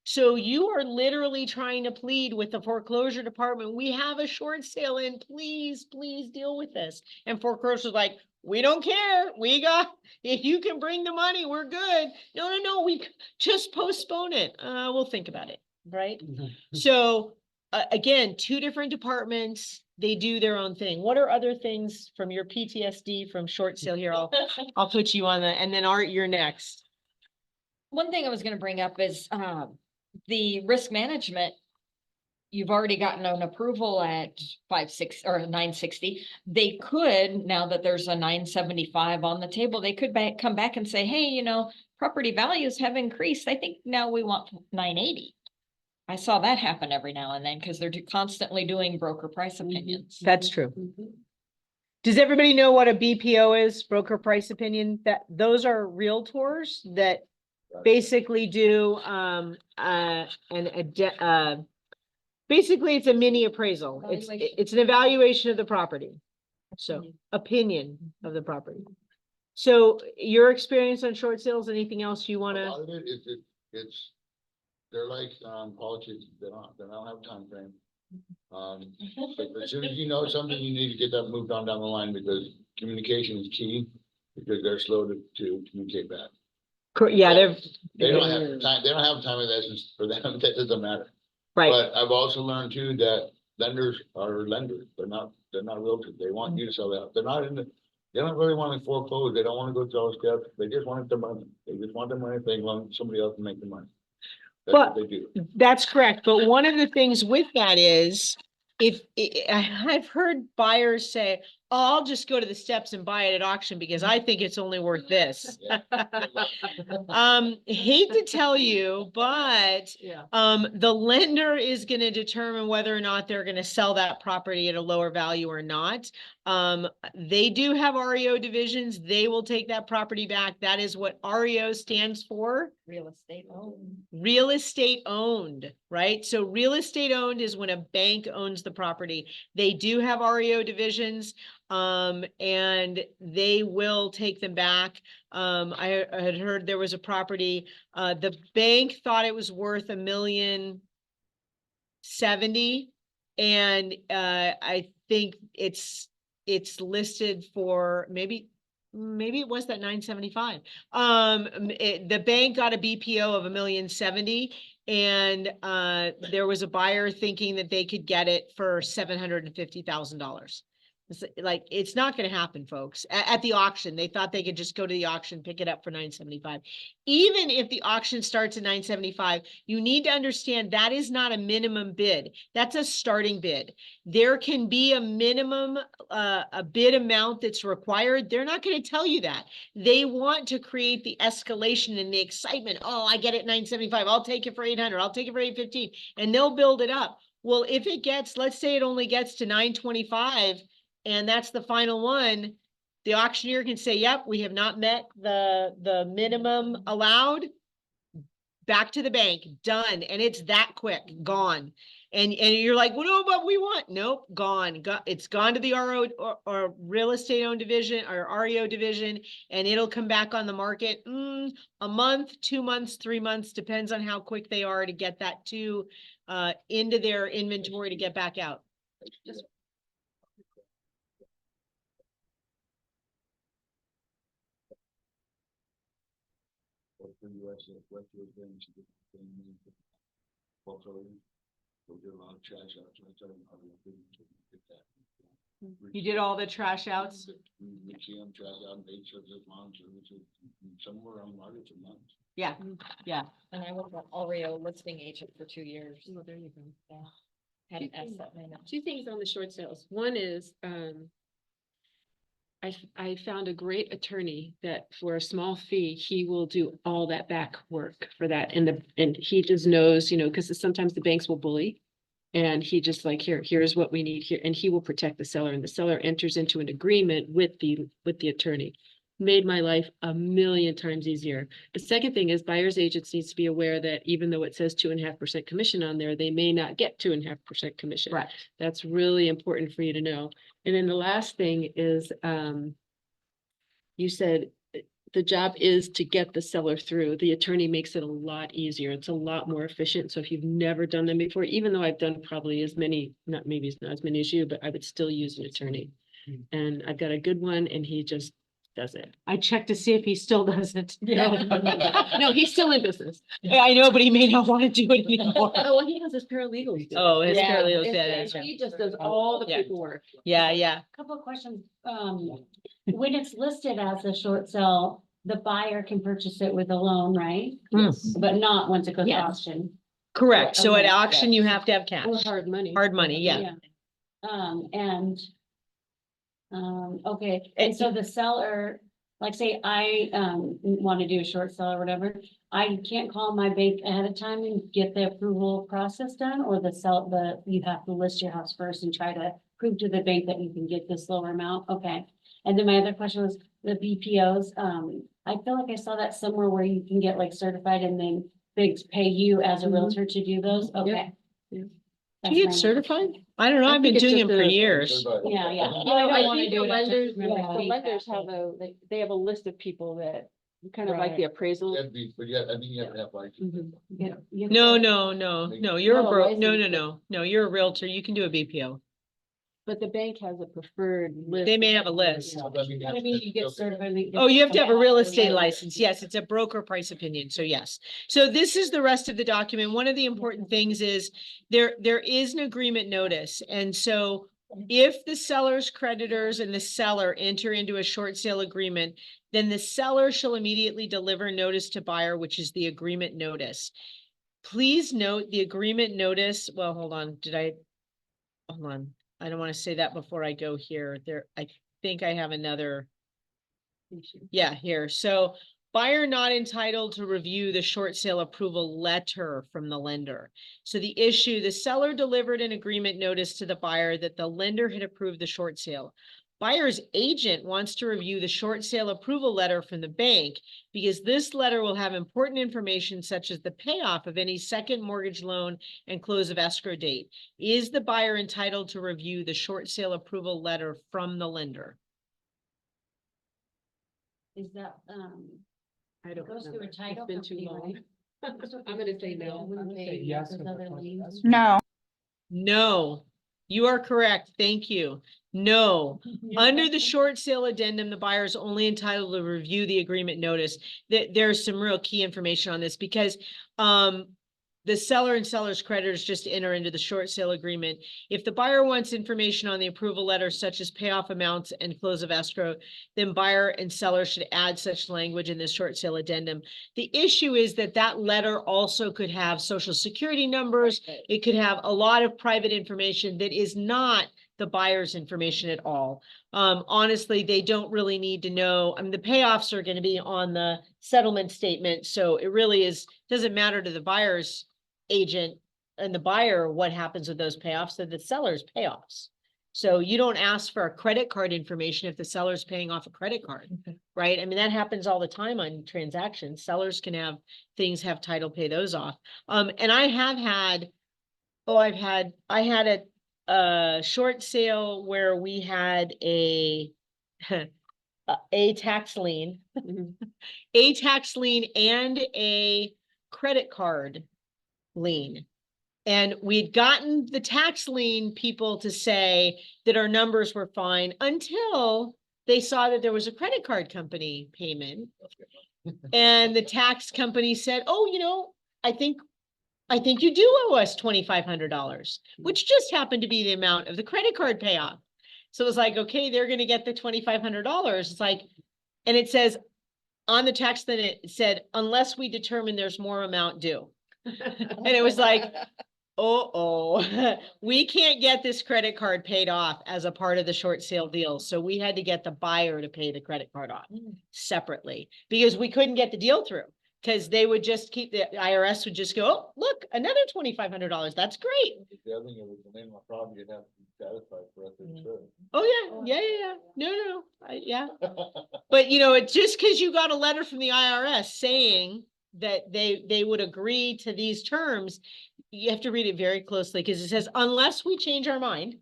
So you are literally trying to plead with the foreclosure department, we have a short sale in, please, please deal with this. And foreclosure's like, we don't care, we got, if you can bring the money, we're good. No, no, no, we just postpone it. We'll think about it, right? So, again, two different departments, they do their own thing. What are other things from your PTSD from short sale here? I'll put you on the, and then Art, you're next. One thing I was gonna bring up is, the risk management. You've already gotten an approval at 5.6 or 9.60. They could, now that there's a 9.75 on the table, they could come back and say, hey, property values have increased. I think now we want 9.80. I saw that happen every now and then because they're constantly doing broker price opinions. That's true. Mhm. Does everybody know what a BPO is? Broker price opinion? That those are realtors that basically do basically it's a mini appraisal. Evaluation. It's an evaluation of the property. So opinion of the property. So your experience on short sales, anything else you A wanna? lot of it is, they're like, politics, they don't have a time frame. As soon as you know something, you need to get that moved on down the line because communication is key, because they're slow to communicate back. Yeah, they're They don't have time, they don't have time of essence for them, that doesn't matter. right. But I've also learned too that lenders are lenders, they're not realtors, they want you to sell that, they're not in the. They don't really want to foreclose, they don't want to go through all the steps, they just want the money, they just want the money, they want somebody else to make the money. That's what they do. That's correct, but one of the things with that is, if, I've heard buyers say, oh, I'll just go to the steps and buy it at auction because I think it's only worth this. Hate to tell you, but Yeah. the lender is gonna determine whether or not they're gonna sell that property at a lower value or not. They do have REO divisions, they will take that property back, that is what REO stands for. Real estate owned. Real estate owned, right? So real estate owned is when a bank owns the property. They do have REO divisions, and they will take them back. I had heard there was a property, the bank thought it was worth $1,070,000. And, I think it's listed for maybe it was that 975. The bank got a BPO of $1,070,000, and there was a buyer thinking that they could get it for $750,000. Like, it's not gonna happen, folks. At the auction, they thought they could just go to the auction, pick it up for 975. Even if the auction starts at 975, you need to understand that is not a minimum bid. That's a starting bid. There can be a minimum, a bid amount that's required. They're not gonna tell you that. They want to create the escalation and the excitement. Oh, I get it 975. I'll take it for 800. I'll take it for 815, and they'll build it up. Well, if it gets, let's say it only gets to 925, and that's the final one, the auctioneer can say, yep, we have not met the minimum allowed. Back to the bank, done, and it's that quick, gone. And you're like, well, no, but we want, nope, gone. It's gone to the RO or real estate owned division or REO division, and it'll come back on the market a month, 2 months, 3 months, depends on how quick they are to get that into their inventory to get back out. You did all the trash outs? We see them trash out, they should just monitor, which is somewhere around March a month. Yeah, yeah. And I was an REO listing agent for 2 years. Oh, there you go. Yeah. Had an asset manager. Two things on the short sales. One is, I found a great attorney that for a small fee, he will do all that back work for that. And he just knows, because sometimes the banks will bully. And he just like, here's what we need here, and he will protect the seller, and the seller enters into an agreement with the attorney. Made my life a million times easier. The second thing is buyer's agents needs to be aware that even though it says 2.5% commission on there, they may not get 2.5% commission. Right. That's really important for you to know. And then the last thing is, you said the job is to get the seller through. The attorney makes it a lot easier. It's a lot more efficient. So if you've never done them before, even though I've done probably as many, not maybe it's not as many as you, but I would still use an attorney. And I've got a good one and he just does it. I checked to see if he still does it. No, he's still in business. Yeah, I know, but he may not want to do it anymore. Oh, well, he has his paralegals. do it. Oh, his Yeah, paralegals, And- yeah, and that's right. He just does all the Yeah. paperwork. Yeah, yeah. Couple of questions. When it's listed as a short sale, the buyer can purchase it with a loan, right? Yes. But not once it goes to Yes. auction. Correct. So at Okay, auction, you yes. have to have cash. Or hard money. Hard money, yeah. And. Okay, and so the seller, like say I want to do a short sale or whatever, I can't call my bank ahead of time and get the approval process done, or you have to list your house first and try to prove to the bank that you can get this lower amount, okay. And then my other question was the BPOs, I feel like I saw that somewhere where you can get like certified and then banks pay you as a Mhm. realtor to do those, okay. Yeah. Do That's you my get only- certified? I don't know. I I've think been it's doing just them for a- years. Yeah, yeah. No, I don't I wanna think do the it, I just lenders, really the hate lenders that. have they have a list of people that kind of like Right. the appraisal. But yeah, I think you have to have like. Mhm. Yeah, you- No, no, you're Not a a no, license, no, you're a realtor. You can do a BPO. But the bank has a preferred list. They may of have a people that, list. you know, What do you mean you get certified? and get- Oh, you have to have a real estate Yeah. license. Yes, it's a broker price opinion. So yes. So this is the rest of the document. One of the important things is there is an agreement notice. And so if the seller's creditors and the seller enter into a short sale agreement, then the seller shall immediately deliver notice to buyer, which is the agreement notice. Please note the agreement notice. Well, hold on. Hold on. I don't want to say that before I go here. I think I have another. Yeah, here. So buyer not entitled to review the short sale approval letter from the lender. So the issue, the seller delivered an agreement notice to the buyer that the lender had approved the short sale. Buyer's agent wants to review the short sale approval letter from the bank because this letter will have important information such as the payoff of any second mortgage loan and close of escrow date. Is the buyer entitled to review the short sale approval letter from the lender? Is that, I don't goes through remember. a title It's been too company, long. right? I'm gonna say no. Wouldn't I'm gonna say they yes, use but the other question liens? is- No, No, you are correct. Thank you. No, under the short sale addendum, the buyer is only entitled to review the agreement notice. There's some real key information on this because the seller and seller's creditors just enter into the short sale agreement. If the buyer wants information on the approval letter, such as payoff amounts and close of escrow, then buyer and seller should add such language in the short sale addendum. The issue is that that letter also could have social security numbers. It could have a lot of private information that is not the buyer's information at all. Honestly, they don't really need to know. I mean, the payoffs are going to be on the settlement statement. So it really doesn't matter to the buyer's agent and the buyer what happens with those payoffs, they're the seller's payoffs. So you don't ask for a credit card information if the seller's paying off a credit card, right? I mean, that happens all the time on transactions. Sellers can have things, have title, pay those off. And I have had, I had a short sale where we had a tax lien, Mhm. a tax lien and a credit card lien. And we'd gotten the tax lien people to say that our numbers were fine until they saw that there was a credit card company payment. And the tax company said, oh, I think you do owe us $2,500, which just happened to be the amount of the credit card payoff. So it was like, okay, they're going to get the $2,500. It's like, and it says on the tax, then it said, unless we determine there's more amount due. And it was like, we can't get this credit card paid off as a part of the short sale deal. So we had to get the buyer to pay the credit card off separately because we couldn't get the deal through. Because they would just the IRS would just go, oh, look, another $2,500. That's great. The other thing, if it's the name of a property, you'd have to be satisfied for us to insure it. Oh, yeah. No. Yeah. But it's just because you got a letter from the IRS saying that they would agree to these terms, you have to read it very closely because it says, unless we change our mind,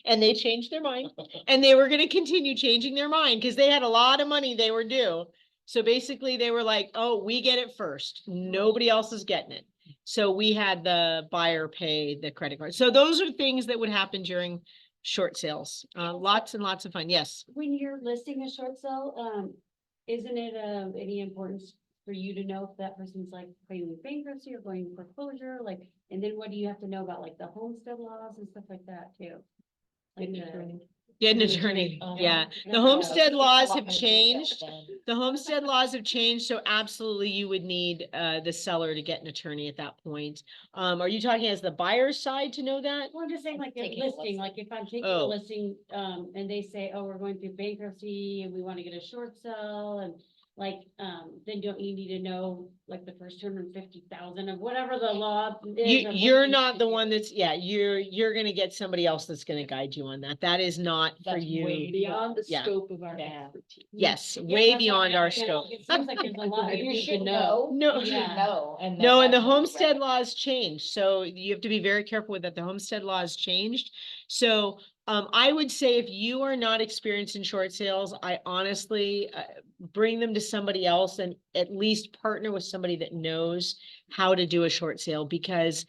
and they changed their mind, and they were going to continue changing their mind because they had a lot of money they were due. So basically they were like, oh, we get it first. Nobody else is getting it. So we had the buyer pay the credit card. So those are things that would happen during short sales. Lots and lots of fun. Yes. When you're listing a short sale, isn't it of any importance for you to know if that person's like claiming bankruptcy or going foreclosure, like, and then what do you have to know about like the homestead laws and stuff like that too? Like Get an An attorney. attorney. Yeah. Uh-huh. The That's homestead a laws lot have more detailed changed. than- The homestead laws have changed, so absolutely you would need the seller to get an attorney at that point. Are you talking as the buyer's side to know that? Well, I'm just saying like a Taking a listing, listing. like if I'm taking Oh. a listing, and they say, oh, we're going through bankruptcy and we want to get a short sale and like, then don't you need to know like the first 250,000 of whatever the law is? of what You're you not should the do? one that's, yeah, you're gonna get somebody else that's gonna guide you on that. That is not for That's way you. Beyond the Yeah. scope of our Yeah. expertise. Yes, Yeah, way that's beyond why our I feel scope. like It seems like there's a lot you You need to should know. know. No. You should Yeah. know. And No, then and the that's what you homestead recommend. laws changed, so you have to be very careful with that. The homestead laws changed. So I would say if you are not experienced in short sales, I honestly bring them to somebody else and at least partner with somebody that knows how to do a short sale because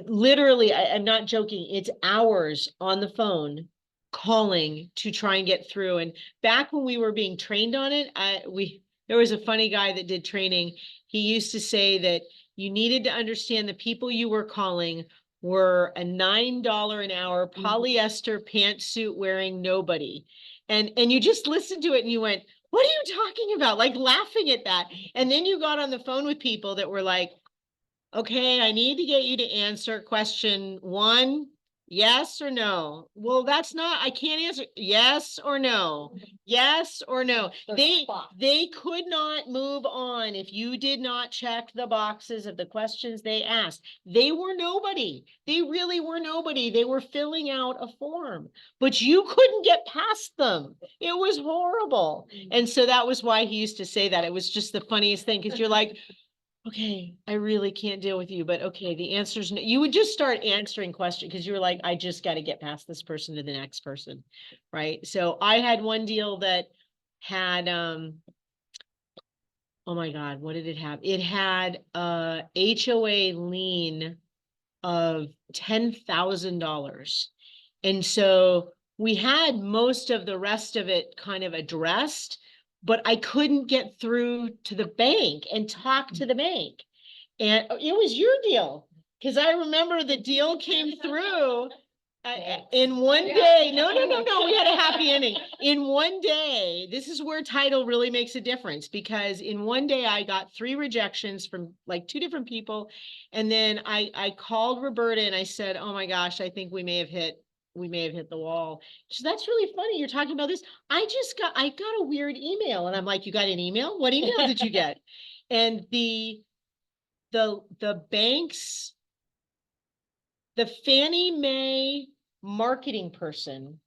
literally, I'm not joking, it's hours on the phone calling to try and get through. And back when we were being trained on it, there was a funny guy that did training. He used to say that you needed to understand the people you were calling were a $9 an hour polyester pantsuit wearing nobody. And you just listened to it and you went, what are you talking about? Like laughing at that. And then you got on the phone with people that were like, okay, I need to get you to answer question 1, yes or no. Well, that's not, I can't answer yes or no, yes or no. There's They spots. could not move on if you did not check the boxes of the questions they asked. They were nobody. They really were nobody. They were filling out a form, but you couldn't get past them. It was horrible. And so that was why he used to say that. It was just the funniest thing because you're like, okay, I really can't deal with you, but okay, the answer's no. You would just start answering questions because you were like, I just got to get past this person to the next person, right? So I had one deal that had, oh my God, what did it have? It had a HOA lien of $10,000. And so we had most of the rest of it kind of addressed, but I couldn't get through to the bank and talk to the bank. And it was your deal, because I remember the deal came through in one day. No, we had a happy ending. In one day, this is where title really makes a difference, because in one day I got 3 rejections from like 2 different people. And then I called Roberta and I said, oh my gosh, I think we may have hit the wall. She said, that's really funny. You're talking about this. I got a weird email. And I'm like, you got an email? What email did you get? And the banks, the Fannie Mae marketing person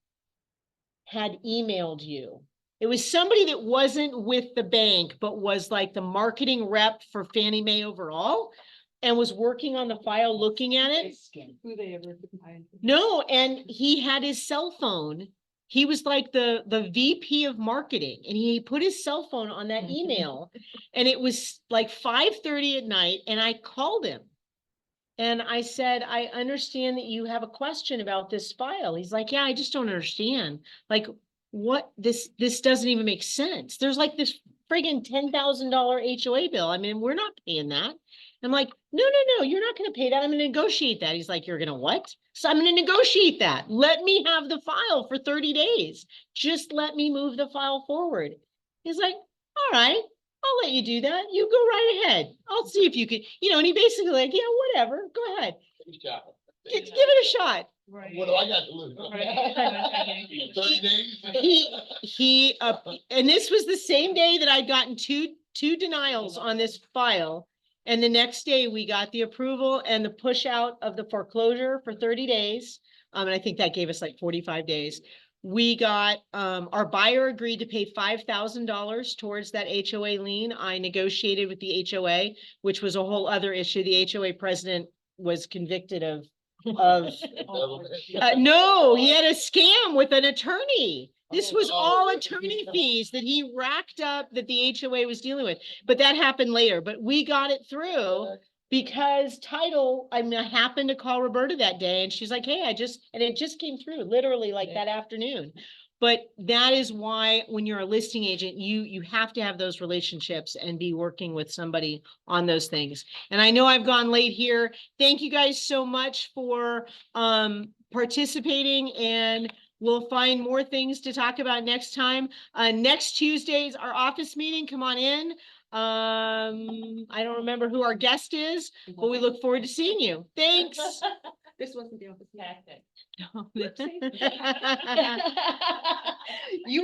had emailed you. It was somebody that wasn't with the bank, but was like the marketing rep for Fannie Mae overall and was working on the file, looking at it. Who they ever could find. No, and he had his cell phone. He was like the VP of marketing, and he put his cell phone on that email. And it was like 5:30 at night, and I called him. And I said, I understand that you have a question about this file. He's like, yeah, I just don't understand. Like, what, this doesn't even make sense. There's like this friggin' $10,000 HOA bill. I mean, we're not paying that. I'm like, no, you're not gonna pay that. I'm gonna negotiate that. He's like, you're gonna what? So I'm gonna negotiate that. Let me have the file for 30 days. Just let me move the file forward. He's like, all right, I'll let you do that. You go right ahead. I'll see if you can, and he basically like, yeah, whatever, go ahead. Give it a shot. What do I got to lose? 30 days? And this was the same day that I'd gotten two denials on this file. And the next day we got the approval and the push out of the foreclosure for 30 days. And I think that gave us like 45 days. We got, our buyer agreed to pay $5,000 towards that HOA lien. I negotiated with the HOA, which was a whole other issue. The HOA president was convicted of of, no, he had a scam with an attorney. This was all attorney fees that he racked up that the HOA was dealing with, but that happened later, but we got it through. Because title, I mean, I happened to call Roberta that day and she's like, hey, and it just came through literally like Yeah. that afternoon. But that is why when you're a listing agent, you have to have those relationships and be working with somebody on those things. And I know I've gone late here. Thank you guys so much for participating, and we'll find more things to talk about next time. Next Tuesday's our office meeting. Come on in. I don't remember who our guest is, but we look forward to seeing you. Thanks. This wasn't the office. Tactic. You